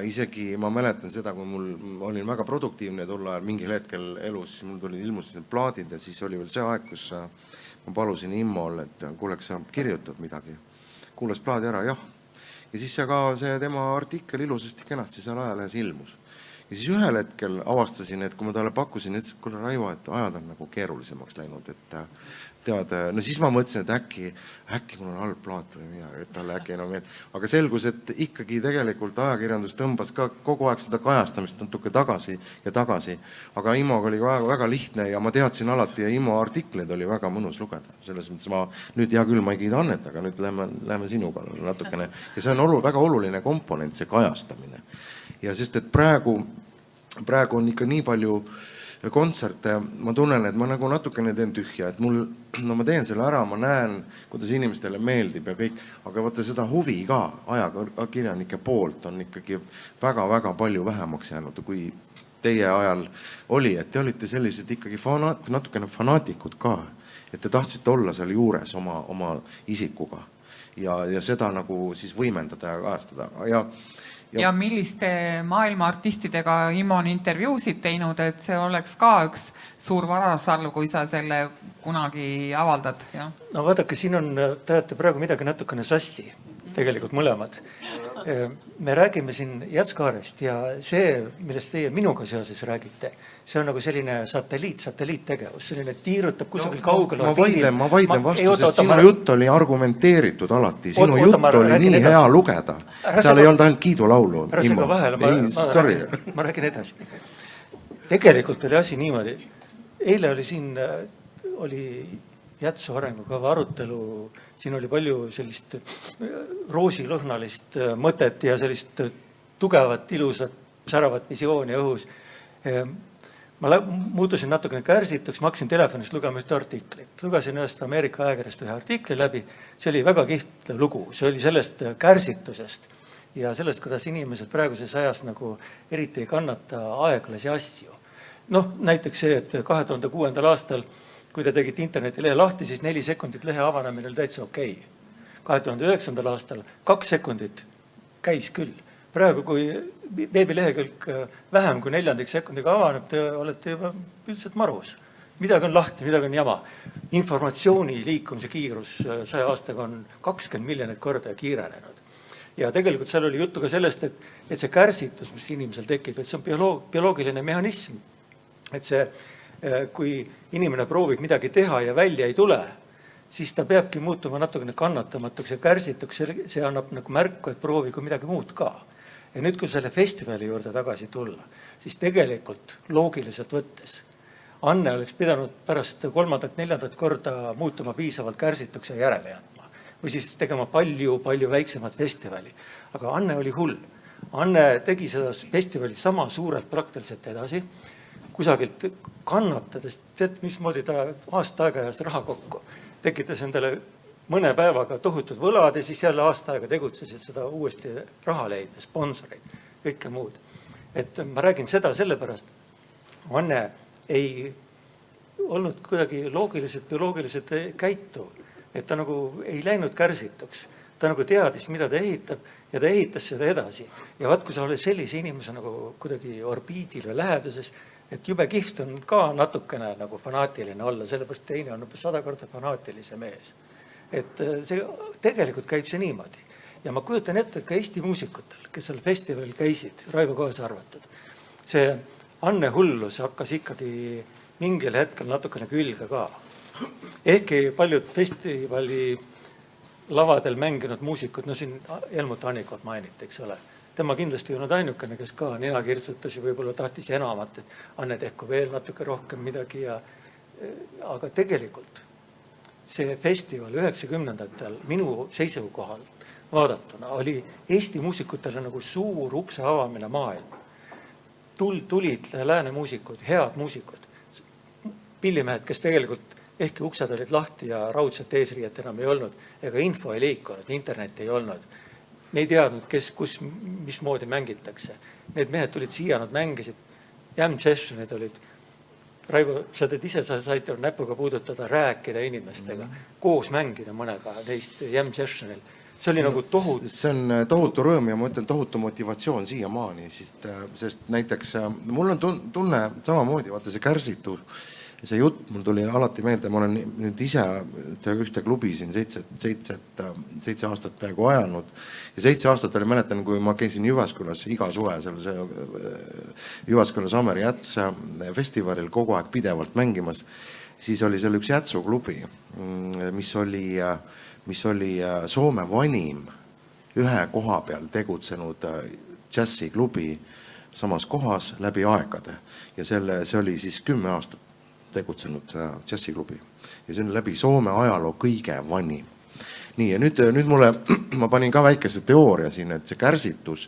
isegi ma mäletan seda, kui mul olin väga produktiivne tol ajal mingil hetkel elus, siis mul ilmusid need plaadid ja siis oli veel see aeg, kus ma palusin Immol, et kuuleks sa kirjutad midagi. Kuulas plaadi ära, jah. Ja siis ka see tema artikkel ilusasti kenasti seal ajalehes ilmus. Ja siis ühel hetkel avastasin, et kui ma talle pakkusin, ütles, et kuule Raivo, et ajad on nagu keerulisemaks läinud, et tead, siis ma mõtlesin, et äkki mul on halb plaat või midagi, et talle äkki enam aga selgus, et ikkagi tegelikult ajakirjandus tõmbas ka kogu aeg seda kajastamist natuke tagasi ja tagasi, aga Immoga oli väga lihtne ja ma teadsin alati ja Immo artikleid oli väga mõnus lugeda. Selles mõttes ma nüüd hea küll, ma ei kiida Annet, aga nüüd läheme sinuga natukene ja see on väga oluline komponent, see kajastamine. Ja sest, et praegu on ikka nii palju kontserte, ma tunnen, et ma nagu natukene teen tühja, et ma teen selle ära, ma näen, kuidas inimestele meeldib ja kõik, aga vaata seda huvi ka ajakirjanike poolt on ikkagi väga-väga palju vähemaks jäänud, kui teie ajal oli, et te olite sellised ikkagi natukene fanaatikud ka. et te tahtsite olla seal juures oma isikuga ja seda nagu siis võimendada ja kajastada ja milliste maailma artistidega Immo on intervjuusid teinud, et see oleks ka üks suur varasalv, kui sa selle kunagi avaldad. Ja. No vaadake, siin on, te ajate praegu midagi natukene sassi, tegelikult mõlemad. Me räägime siin Jatskaarest ja see, millest teie minuga seoses räägite, see on nagu selline satelliittegevus, selline tiirutab kusagil kaugel. Ma vaidlen vastu, sest sinu jutt oli argumenteeritud alati, sinu jutt oli nii hea lugeda. Seal ei olnud ainult kiidulaulu. Ma räägin edasi. Tegelikult oli asi niimoodi. Eile oli siin, oli Jätsu arengukava arutelu, siin oli palju sellist roosilõhnalist mõtet ja sellist tugevat, ilusat, säravat visiooni õhus. Ma muutusin natukene kärsituks, ma hakkasin telefonist lugema ühte artiklit. Lugesin ühest Ameerika ajakirjast ühe artikli läbi. See oli väga kihvt lugu. See oli sellest kärsitusest ja sellest, kuidas inimesed praeguses ajas nagu eriti ei kannata aeglasi asju. Näiteks see, et 2006. aastal kui te tegite internetilehe lahti, siis 4 sekundit lehe avanemine oli täitsa okei. 2009. aastal 2 sekundit käis küll. Praegu, kui veebilehekülg vähem kui 4 sekundiga avaneb, te olete juba üldiselt marus. Midagi on lahti, midagi on jama. Informatsiooni liikumise kiirus 100 aastaga on 20 miljonit korda kiirenenud. Ja tegelikult seal oli juttu ka sellest, et see kärsitus, mis inimesel tekib, et see on bioloogiline mehhanism. Et see kui inimene proovib midagi teha ja välja ei tule, siis ta peabki muutuma natukene kannatamatuks ja kärsituks. See annab nagu märku, et proovigu midagi muud ka. Ja nüüd, kui selle festivali juurde tagasi tulla, siis tegelikult loogiliselt võttes Anne oleks pidanud pärast 3., 4. korda muutuma piisavalt kärsituks ja järele jätma. Või siis tegema palju väiksemat festivali. Aga Anne oli hull. Anne tegi seda festivali sama suurelt praktiliselt edasi, kusagilt kannatades, mismoodi ta aasta aega ajas raha kokku. Tekitas endale mõne päevaga tohutud võlad ja siis jälle aasta aega tegutsesid seda uuesti raha leida, sponsoreid, kõike muud. Et ma räägin seda sellepärast, Anne ei olnud kuidagi bioloogiliselt käituv, et ta nagu ei läinud kärsituks. Ta nagu teadis, mida ta ehitab ja ta ehitas seda edasi. Ja vaat, kui sa oled sellise inimese nagu kuidagi orbiidil või läheduses, et jube kihvt on ka natukene nagu fanaatiline olla, sellepärast teine on 100 korda fanaatilise mees. Et see, tegelikult käib see niimoodi. Ja ma kujutan ette, et ka Eesti muusikutel, kes seal festivalil käisid, Raivo kaasa arvatud, see Anne hullus hakkas ikkagi mingil hetkel natukene külge ka. Ehkki paljud festivali lavadel mänginud muusikud, siin Helmut Annikot mainiti, eks ole. Tema kindlasti ei olnud ainukene, kes ka nina kirtsutas ja võib-olla tahtis enamat, et Anne tehku veel natuke rohkem midagi. Aga tegelikult see festival 90-ndatel minu seisukohal vaadatuna oli Eesti muusikutele nagu suur ukse avamine maailma. Tulid lääne muusikud, head muusikud, pillimehed, kes tegelikult ehkki uksed olid lahti ja raudselt eesriiet enam ei olnud, ega info ei liikunud, internet ei olnud. Me ei teadnud, kus, mismoodi mängitakse. Need mehed tulid siia, nad mängisid, jam sessionid olid. Raivo, sa teed ise, sa said näpuga puudutada, rääkida inimestega, koos mängida mõnega neist jam sessionil. See oli nagu tohutu. See on tohutu rõõm ja ma ütlen tohutu motivatsioon siiamaani, sest näiteks mul on tunne samamoodi, vaata see kärsitu, see jutt mul tuli alati meelde, ma olen nüüd ise ühte klubi siin 7 aastat peaaegu ajanud ja 7 aastat oli, mäletan, kui ma käisin Jyväskylas iga suve Jyväskylas Ammeri Jäts festivalil kogu aeg pidevalt mängimas, siis oli seal üks Jätsu klubi, mis oli Soome vanim ühe koha peal tegutsenud džässiklubi samas kohas läbi aegade ja see oli siis 10 aastat tegutsenud džässiklubi ja see on läbi Soome ajaloo kõige vanim. Nii, ja nüüd ma panin ka väikese teooria siin, et see kärsitus,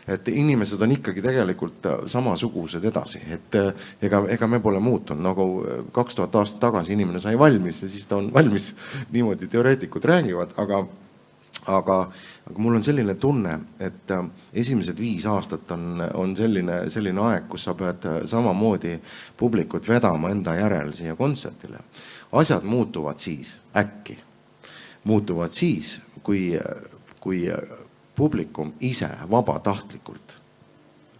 et inimesed on ikkagi tegelikult samasugused edasi, et ega me pole muutunud, nagu 2000 aastat tagasi inimene sai valmis ja siis ta on valmis, niimoodi teoreetikud räägivad, aga aga mul on selline tunne, et esimesed 5 aastat on selline aeg, kus sa pead samamoodi publikut vedama enda järel siia kontserdile. Asjad muutuvad siis, äkki. Muutuvad siis, kui publikum ise vabatahtlikult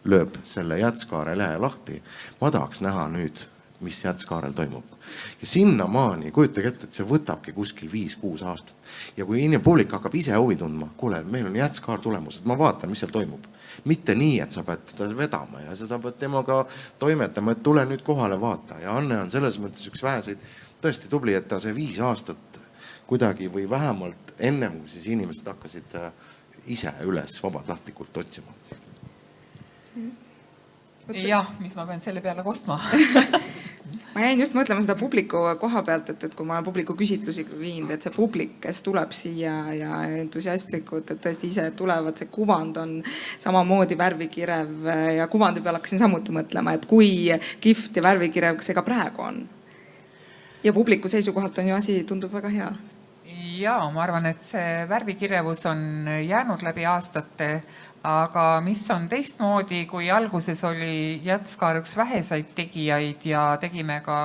lööb selle Jätskaare lehe lahti. Ma tahaks näha nüüd, mis Jätskaarel toimub. Ja sinnamaani, kujutage ette, et see võtabki kuskil 5-6 aastat. Ja kui publik hakkab ise huvi tundma, kuule, meil on Jätskaar tulemus, et ma vaatan, mis seal toimub. Mitte nii, et sa pead teda vedama ja seda pead temaga toimetama, et tule nüüd kohale vaata. Ja Anne on selles mõttes üks väheseid tõesti tubli, et ta see 5 aastat kuidagi või vähemalt ennem, kui siis inimesed hakkasid ise üles vabatahtlikult otsima. Jah, mis ma pean selle peale kostma? Ma jäin just mõtlema seda publiku koha pealt, et kui ma olen publiku küsitlusi viinud, et see publik, kes tuleb siia ja entusiastlikud, et tõesti ise tulevad, see kuvand on samamoodi värvikirev ja kuvandi peal hakkasin samuti mõtlema, et kui kihvt ja värvikirev see ka praegu on. Ja publiku seisukohalt on ju asi tundub väga hea. Jaa, ma arvan, et see värvikirjevus on jäänud läbi aastate, aga mis on teistmoodi, kui alguses oli Jätskaar üks väheseid tegijaid ja tegime ka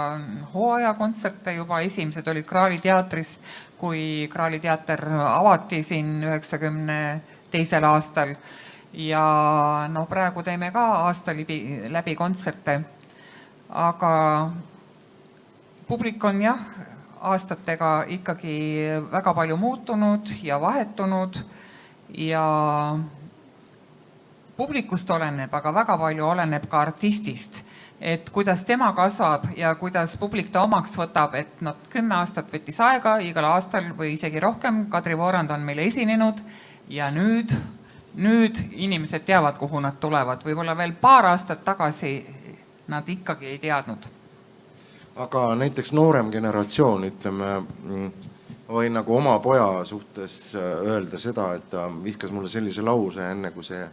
hooajakontserte juba, esimesed olid Kraali teatris, kui Kraali teater avati siin 92. aastal ja praegu teeme ka aasta läbi kontserte, aga publik on jah, aastatega ikkagi väga palju muutunud ja vahetunud ja publikust oleneb, aga väga palju oleneb ka artistist, et kuidas tema kasvab ja kuidas publik ta omaks võtab, et 10 aastat võttis aega, igal aastal või isegi rohkem. Kadri Voorand on meile esinenud ja nüüd inimesed teavad, kuhu nad tulevad. Võib-olla veel paar aastat tagasi nad ikkagi ei teadnud. Aga näiteks noorem generatsioon, ütleme, võin nagu oma poja suhtes öelda seda, et ta viskas mulle sellise lause enne, kui see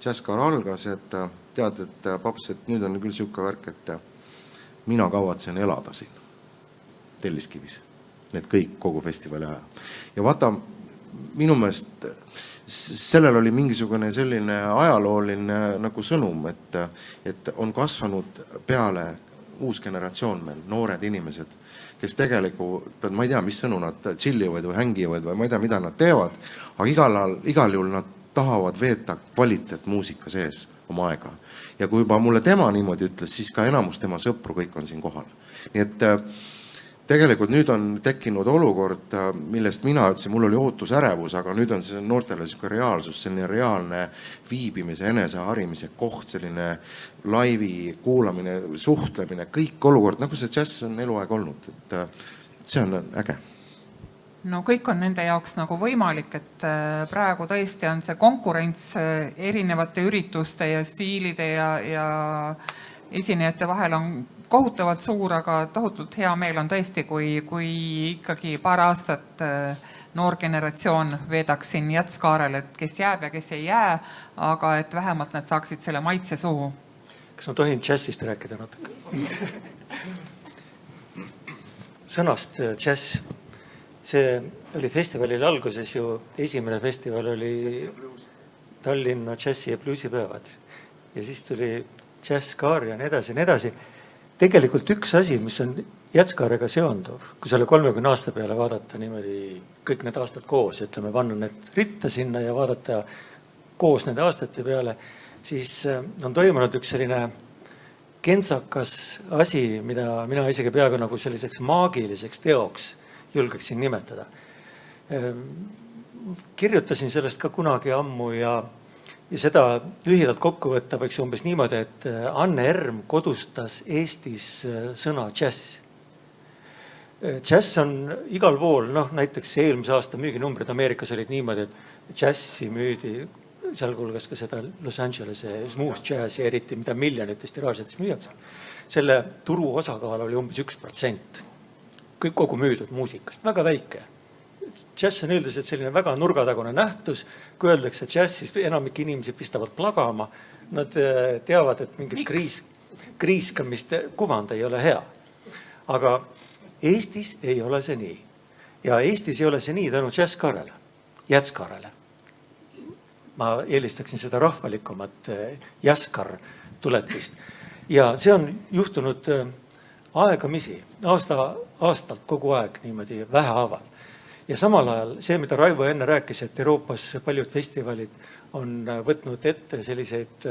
Jätskaar algas, et tead, et paps, et nüüd on küll siuke värk, et mina kavatsen elada siin Telliskivis. Need kõik kogu festivali aja. Ja vaata, minu meelest sellel oli mingisugune selline ajalooline nagu sõnum, et on kasvanud peale uus generatsioon meil, noored inimesed, kes tegelikult, ma ei tea, mis sõnu nad chillivad või hängivad või ma ei tea, mida nad teevad, aga igal juhul nad tahavad veeta kvaliteetmuusika sees oma aega. Ja kui juba mulle tema niimoodi ütles, siis ka enamus tema sõpru kõik on siin kohal. Nii et tegelikult nüüd on tekkinud olukord, millest mina ütlesin, mul oli ootusärevus, aga nüüd on see noortele selline reaalsus, selline reaalne viibimise, eneseharimise koht, selline laivi kuulamine, suhtlemine, kõik olukord, nagu see džäss on eluaeg olnud. Et see on äge. No kõik on nende jaoks nagu võimalik, et praegu tõesti on see konkurents erinevate ürituste ja stiilide ja esinejate vahel on kohutavalt suur, aga tohutult hea meel on tõesti, kui ikkagi paar aastat noor generatsioon veedaks siin Jätskaarel, et kes jääb ja kes ei jää, aga et vähemalt nad saaksid selle maitse suhu. Kas ma tohin džässist rääkida natuke? Sõnast džäss. See oli festivalil alguses ju, esimene festival oli Tallinna džässi ja bluusipäevad. Ja siis tuli Jätskaar ja nii edasi. Tegelikult üks asi, mis on Jätskaarega seonduv, kui selle 30 aasta peale vaadata niimoodi kõik need aastad koos, ütleme, panna need ritta sinna ja vaadata koos nende aastate peale, siis on toimunud üks selline kentsakas asi, mida mina isegi peaaegu nagu selliseks maagiliseks teoks julgeksin nimetada. Kirjutasin sellest ka kunagi ammu ja seda lühidalt kokku võtta võiks umbes niimoodi, et Anne Erm kodustas Eestis sõna džäss. Džäss on igal pool, näiteks eelmise aasta müüginumbrid Ameerikas olid niimoodi, et džässi müüdi, sealhulgas ka seda Los Angelese smooth jazzi eriti, mida miljonites tiraasides müüakse. Selle turu osakaal oli umbes 1%. Kõik kogu müüdud muusikast, väga väike. Džäss on üldiselt selline väga nurgatagune nähtus. Kui öeldakse džäss, siis enamik inimesi pistavad plagama. Nad teavad, et mingi kriiskamist kuvand ei ole hea. Aga Eestis ei ole see nii. Ja Eestis ei ole see nii tänu Jätskaarele. Jätskaarele. Ma eelistaksin seda rahvalikumat Jaskar tuletist. Ja see on juhtunud aegamisi, aastalt kogu aeg niimoodi vähehaaval. Ja samal ajal see, mida Raivo enne rääkis, et Euroopas paljud festivalid on võtnud ette selliseid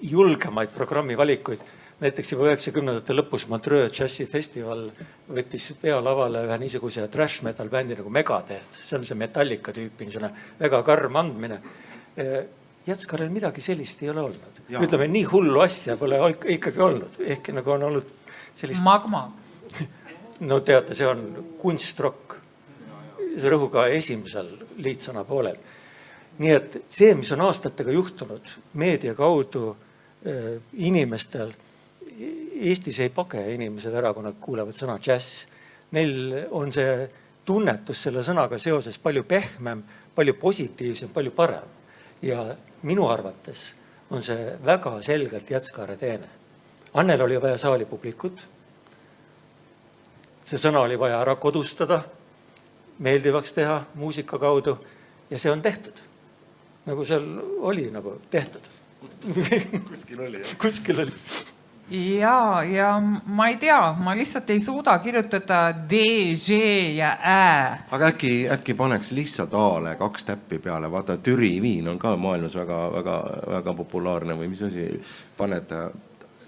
julgemaid programmivalikuid. Näiteks juba 90ndate lõpus Montreux Jazzi Festival võttis pealavale ühe niisuguse trash metal bändi nagu Megadeth. See on see Metallica tüüpi, niisugune väga karm andmine. Jätskarel midagi sellist ei ole olnud. Ütleme, nii hullu asja pole ikkagi olnud. Ehk nagu on olnud sellist... Magma. No teate, see on kunstrock. See rõhuga esimesel liitsõna poolel. Nii et see, mis on aastatega juhtunud meedia kaudu inimestel, Eestis ei page inimesed ära, kui nad kuulevad sõna jazz. Neil on see tunnetus selle sõnaga seoses palju pehmem, palju positiivsem, palju parem. Ja minu arvates on see väga selgelt Jätskaare teene. Annel oli vaja saali publikut. See sõna oli vaja ära kodustada, meeldivaks teha muusika kaudu ja see on tehtud. Nagu seal oli nagu tehtud. Kuskil oli, jah? Kuskil oli. Ja ma ei tea, ma lihtsalt ei suuda kirjutada D, G ja Ä. Aga äkki paneks lihtsalt A-le 2 täppi peale. Vaata, Türi viin on ka maailmas väga populaarne või mis asi.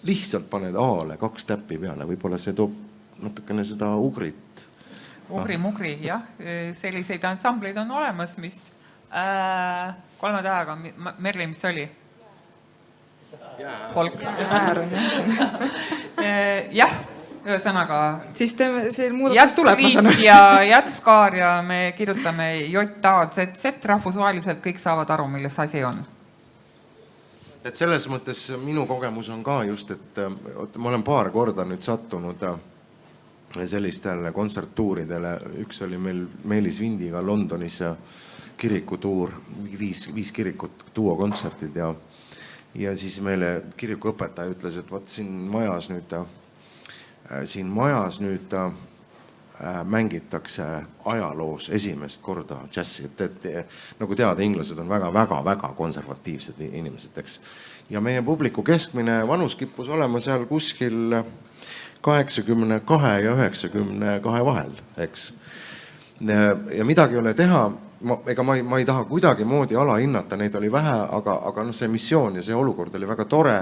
Lihtsalt paned A-le 2 täppi peale. Võib-olla see toob natukene seda ugrit. Ugri-mugri, jah. Selliseid ansambleid on olemas, mis 3 tähega. Merli, mis oli? Polk. Jah, ühesõnaga. Siis see muudatus tuleb, ma saan. Ja Jätskaar ja me kirjutame JAZZ rahvusvaheliselt, kõik saavad aru, milles asi on. Et selles mõttes minu kogemus on ka just, et ma olen paar korda nüüd sattunud sellistele kontserttuuridele. Üks oli meil Meelis Vindiga Londonis kirikutuur, 5 kirikut, duokontserdid ja siis meile kirikuõpetaja ütles, et vaat siin majas nüüd mängitakse ajaloos esimest korda džässi. Nagu teada, inglased on väga konservatiivsed inimesed, eks. Ja meie publiku keskmine vanus kippus olema seal kuskil 82 ja 92 vahel, eks. Ja midagi ei ole teha. Ega ma ei taha kuidagi moodi ala hinnata, neid oli vähe, aga see missioon ja see olukord oli väga tore.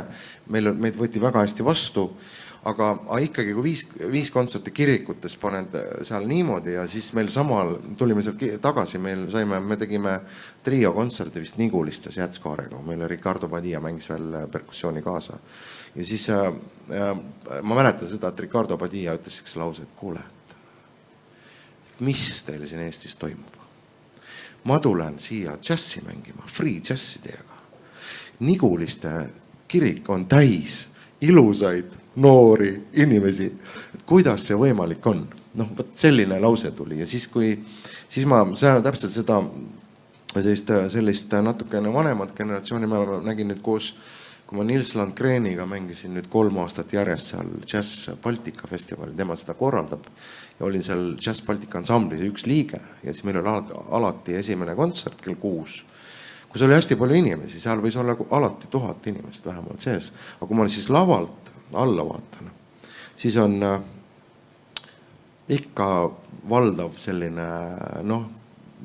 Meid võeti väga hästi vastu, aga ikkagi kui 5 kontserti kirikutes paned seal niimoodi ja siis meil samal tulime sealt tagasi, me tegime trio kontserti vist Nigulistes Jätskaarega. Meil Ricardo Padilla mängis veel perkussiooni kaasa. Ja siis ma mäletan seda, et Ricardo Padilla ütles üks lause, et kuule, mis teil siin Eestis toimub? Ma tulen siia džässi mängima, free džässi teiega. Niguliste kirik on täis ilusaid noori inimesi. Et kuidas see võimalik on? Võt selline lause tuli ja siis ma täpselt seda sellist natukene vanemat generatsiooni ma nägin nüüd koos, kui ma Nils Landgreniga mängisin nüüd 3 aastat järjest seal Jazz Baltica festivali, tema seda korraldab ja olin seal Jazz Baltica ansamblis üks liige ja siis meil oli alati esimene kontsert kell 6, kus oli hästi palju inimesi, seal võis olla alati 1000 inimest vähemalt sees, aga kui ma siis lavalt alla vaatan, siis on ikka valdav selline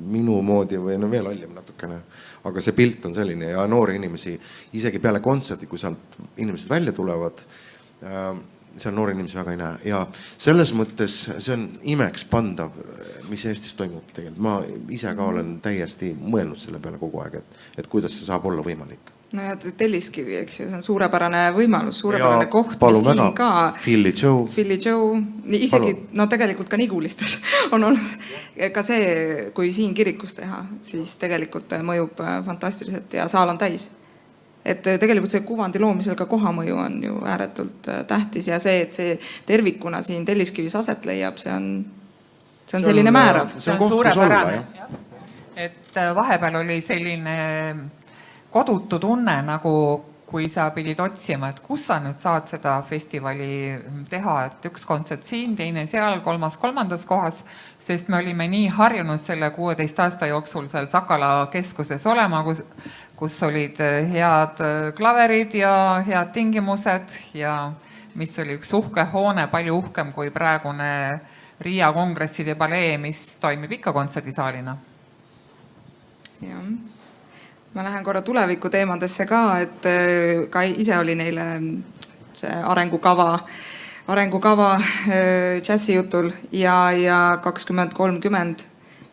minu moodi või veel haljem natukene, aga see pilt on selline ja noori inimesi isegi peale kontserti, kui sealt inimesed välja tulevad, seal noori inimesi väga ei näe ja selles mõttes see on imeks pandav, mis Eestis toimub tegelikult. Ma ise ka olen täiesti mõelnud selle peale kogu aeg, et kuidas see saab olla võimalik. No ja Telliskivi, eks ju, see on suurepärane võimalus, suurepärane koht, mis siin väga. ka Philly Joe, isegi tegelikult ka Nigulistes on olnud ka see, kui siin kirikus teha, siis tegelikult mõjub fantastiliselt ja saal on täis. Et tegelikult see kuvandi loomisel ka kohamõju on ju ääretult tähtis ja see, et see tervikuna siin Telliskivis aset leiab, see on selline määrav. See on suurepärane. Et vahepeal oli selline kodutu tunne, nagu kui sa pidid otsima, et kus sa nüüd saad seda festivali teha, et üks kontsert siin, teine seal, kolmandas kohas, sest me olime nii harjunud selle 16 aasta jooksul seal Sakala keskuses olema, kus olid head klaverid ja head tingimused ja mis oli üks uhke hoone, palju uhkem kui praegune Riia kongresside palee, mis toimib ikka kontserdisaalina. Jah. Ma lähen korra tuleviku teemadesse ka, et ka ise oli neile see arengukava džässijutul ja 2030,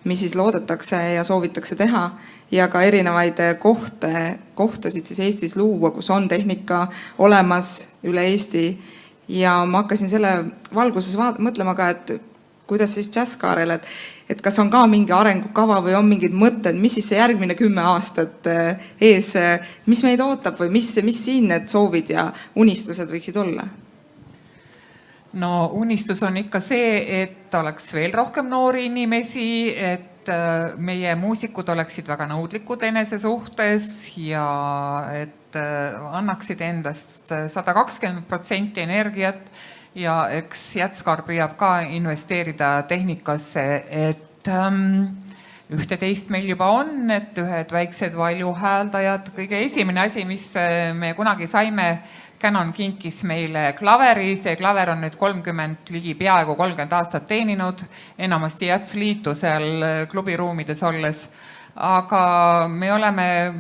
mis siis loodetakse ja soovitakse teha ja ka erinevaid kohtasid siis Eestis luua, kus on tehnika olemas üle Eesti. Ja ma hakkasin selle valguses mõtlema ka, et kuidas siis Jazzkaarel, et kas on ka mingi arengukava või on mingid mõtted, mis siis see järgmine 10 aastat ees, mis meid ootab või mis siin need soovid ja unistused võiksid olla? No unistus on ikka see, et oleks veel rohkem noori inimesi, et meie muusikud oleksid väga nõudlikud enese suhtes ja et annaksid endast 120% energiat. Ja eks Jazzkaar püüab ka investeerida tehnikasse, et ühte-teist meil juba on, et ühed väiksed valjuhääldajad. Kõige esimene asi, mis me kunagi saime, Canon kinkis meile klaveri. See klaver on nüüd 30, ligi peaaegu 30 aastat teeninud. Enamasti Jazzliitu seal klubiruumides olles. Aga me oleme,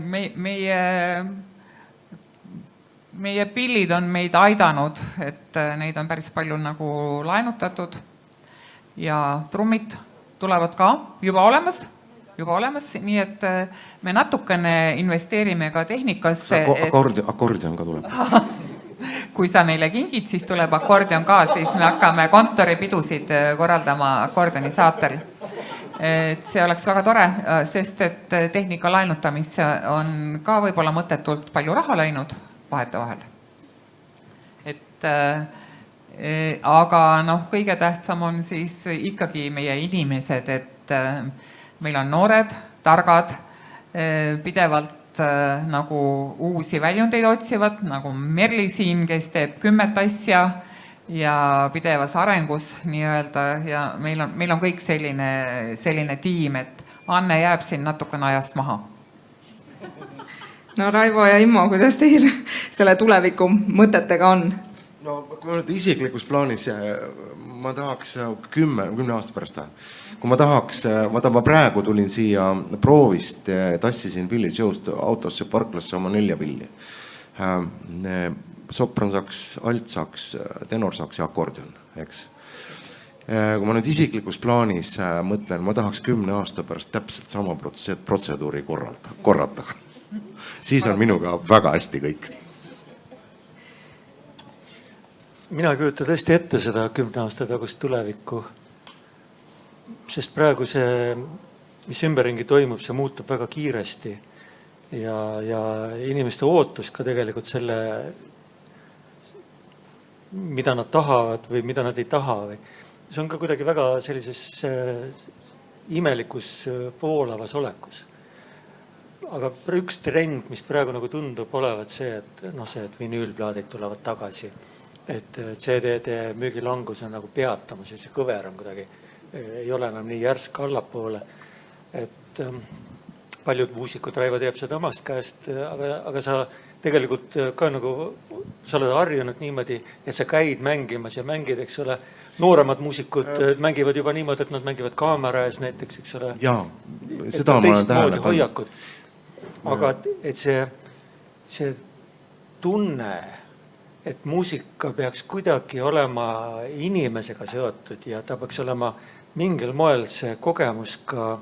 meie pillid on meid aidanud, et neid on päris palju nagu laenutatud ja trummid tulevad ka juba olemas, nii et me natukene investeerime ka tehnikasse. Akordion ka tuleb. Kui sa meile kingid, siis tuleb akordion ka, siis me hakkame kontoripidusid korraldama akordioni saatel. Et see oleks väga tore, sest et tehnika laenutamisse on ka võib-olla mõttetult palju raha läinud vahetevahel. Aga kõige tähtsam on siis ikkagi meie inimesed, et meil on noored, targad, pidevalt nagu uusi väljundeid otsivad, nagu Merli siin, kes teeb 10 asja ja pidevas arengus nii-öelda ja meil on kõik selline tiim, et Anne jääb siin natukene ajast maha. No Raivo ja Immo, kuidas teil selle tuleviku mõtetega on? No kui ma nüüd isiklikus plaanis, ma tahaks 10 aasta pärast. Kui ma praegu tulin siia proovist, tassisin Village Show'st autosse parklasse oma 4 pilli. Sopransaks, altsaks, tenorsaks ja akordion, eks. Kui ma nüüd isiklikus plaanis mõtlen, ma tahaks 10 aasta pärast täpselt sama protseduuri korrata. Siis on minuga väga hästi kõik. Mina kujutan tõesti ette seda 10 aasta tagust tulevikku, sest praegu see, mis ümberringi toimub, see muutub väga kiiresti ja inimeste ootus ka tegelikult selle, mida nad tahavad või mida nad ei taha. See on ka kuidagi väga sellises imelikus voolavas olekus. Aga üks trend, mis praegu nagu tundub olevat see, et vinüülplaadid tulevad tagasi. Et CD-de müügilangus on nagu peatamus ja see kõver on kuidagi, ei ole enam nii järsk allapoole. Et paljud muusikud Raivo teeb seda omast käest, aga sa tegelikult ka nagu, sa oled harjunud niimoodi, et sa käid mängimas ja mängid, eks ole. Nooremad muusikud mängivad juba niimoodi, et nad mängivad kaamera ees näiteks, eks ole. Jaa, seda ma olen tähele pannud. Aga et see tunne, et muusika peaks kuidagi olema inimesega seotud ja ta peaks olema mingil moel see kogemus ka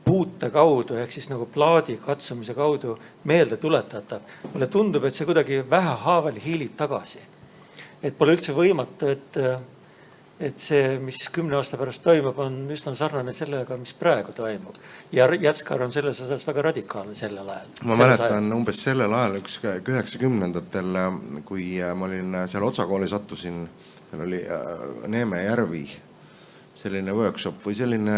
puute kaudu, ehk siis nagu plaadi katsumise kaudu meelde tuletatav. Mulle tundub, et see kuidagi vähehaaval hiilib tagasi. Et pole üldse võimatu, et see, mis 10 aasta pärast toimub, on üsna sarnane sellega, mis praegu toimub. Ja Jazzkaar on selles osas väga radikaalne sellel ajal. Ma mäletan umbes sellel ajal, 90-ndatel, kui ma olin seal Otsakooli sattusin, seal oli Neeme Järvi selline workshop või selline,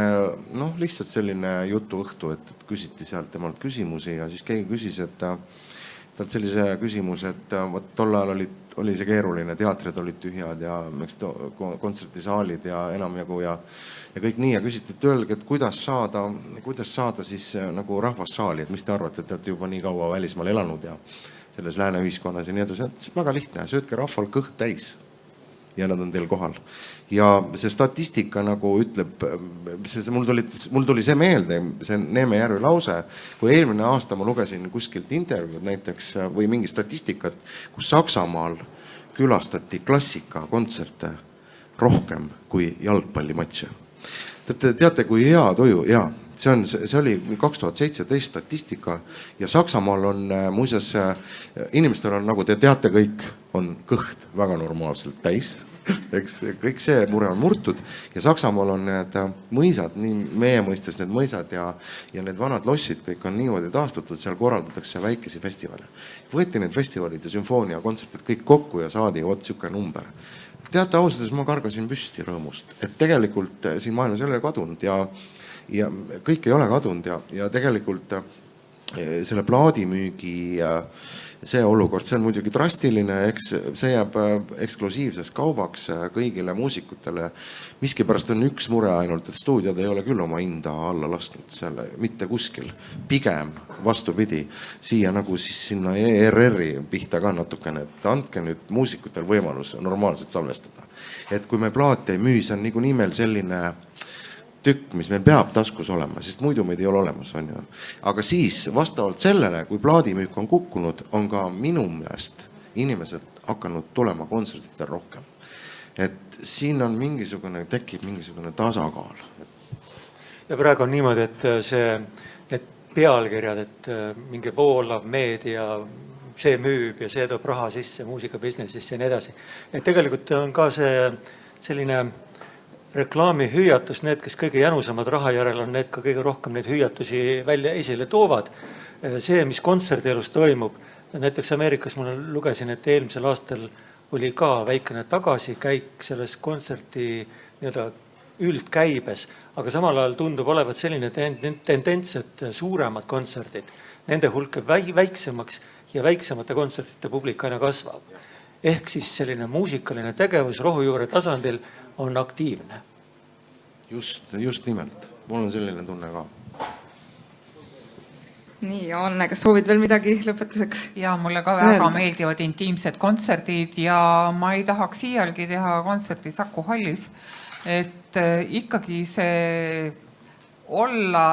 lihtsalt selline jutuõhtu, et küsiti sealt temalt küsimusi ja siis keegi küsis, et talt sellise küsimuse, et vot tol ajal oli see keeruline, teatrid olid tühjad ja eks kontsertisaalid ja enamjagu ja kõik nii ja küsiti, et öelge, et kuidas saada siis nagu rahvassaali, et mis te arvate, et te olete juba nii kaua välismaal elanud ja selles lääne ühiskonnas ja nii edasi. Väga lihtne, söötke rahval kõht täis ja nad on teil kohal. Ja see statistika nagu ütleb, mul tuli see meelde, see Neeme Järvi lause, kui eelmine aasta ma lugesin kuskilt intervjuud näiteks või mingi statistikat, kus Saksamaal külastati klassikakontserte rohkem kui jalgpallimatše. Teate, kui hea tuju, jaa, see oli 2017 statistika ja Saksamaal on muuseas, inimestel on, nagu te teate kõik, on kõht väga normaalselt täis. Eks kõik see mure on murtud ja Saksamaal on need mõisad, nii meie mõistes need mõisad ja need vanad lossid, kõik on niimoodi taastatud, seal korraldatakse väikesi festivale. Võeti need festivalid ja sümfoonia kontserdid kõik kokku ja saadi siuke number. Teate, ausades ma kargasin püsti rõõmust, et tegelikult siin maailmas ei ole kadunud ja kõik ei ole kadunud ja tegelikult selle plaadimüügi see olukord, see on muidugi drastiline, eks see jääb eksklusiivseks kaubaks kõigile muusikutele. Miskipärast on üks mure ainult, et stuudiad ei ole küll oma hinda alla lasknud seal mitte kuskil. Pigem vastupidi, siia nagu siis sinna ERR-i pihta ka natukene, et andke nüüd muusikutel võimalus normaalselt salvestada. Et kui me plaate ei müü, see on niikuinii meil selline tükk, mis meil peab taskus olema, sest muidu meid ei ole olemas. On ju. Aga siis vastavalt sellele, kui plaadimüük on kukkunud, on ka minu meelest inimesed hakanud tulema kontserditel rohkem. Et siin on tekib mingisugune tasakaal. Ja praegu on niimoodi, et need pealkirjad, et mingi voolav meedia, see müüb ja see toob raha sisse muusikabusinessisse ja nii edasi. Et tegelikult on ka see selline reklaami hüüatus, need, kes kõige jänusamad raha järel on, need ka kõige rohkem neid hüüatusi välja esile toovad. See, mis kontserdielus toimub, näiteks Ameerikas ma lugesin, et eelmisel aastal oli ka väikene tagasikäik selles kontserti üldkäibes, aga samal ajal tundub olevat selline tendents, et suuremad kontserdid, nende hulk väiksemaks ja väiksemate kontsertide publik aina kasvab. Ehk siis selline muusikaline tegevus rohujuure tasandil on aktiivne. Just nimelt. Mul on selline tunne ka. Nii, Anne, kas soovid veel midagi lõpetuseks? Ja mulle ka väga meeldivad intiimsed kontserdid ja ma ei tahaks iialgi teha kontserti Saku Hallis. Et ikkagi see olla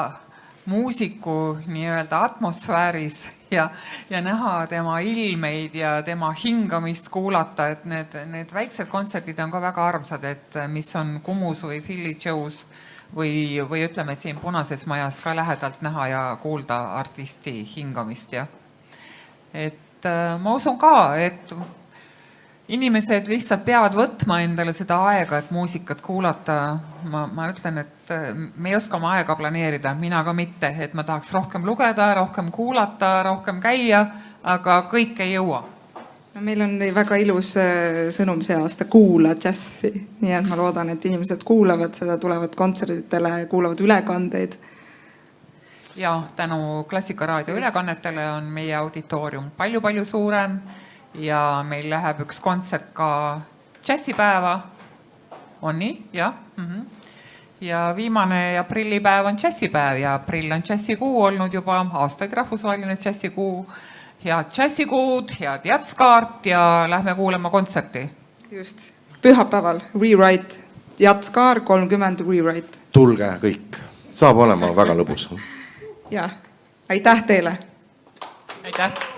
muusiku nii-öelda atmosfääris ja näha tema ilmeid ja tema hingamist kuulata, et need väiksed kontserdid on ka väga armsad, et mis on Kumus või Philly Joe's või ütleme siin Punases Majas ka lähedalt näha ja kuulda artisti hingamist. Ja. Et ma usun ka, et inimesed lihtsalt peavad võtma endale seda aega, et muusikat kuulata. Ma ütlen, et me ei oska oma aega planeerida, mina ka mitte, et ma tahaks rohkem lugeda, rohkem kuulata, rohkem käia, aga kõik ei jõua. No, meil on väga ilus sõnum see aasta, kuula džässi. Nii et ma loodan, et inimesed kuulavad seda, tulevad kontserditele, kuulavad ülekandeid. Ja tänu Klassikaraadio ülekannetele on meie auditoorium palju suurem. Ja meil läheb üks kontsert ka džässipäeva. On nii? Ja. Ja viimane aprillipäev on džässipäev ja aprill on džässikuu olnud juba aastaid rahvusvaheline džässikuu. Head džässikuud, head Jatskaart ja lähme kuulema kontserti. Just. Pühapäeval Rewrite. Jatskaar 30 Rewrite. Tulge kõik. Saab olema väga lõbus. Ja, aitäh teile. Aitäh.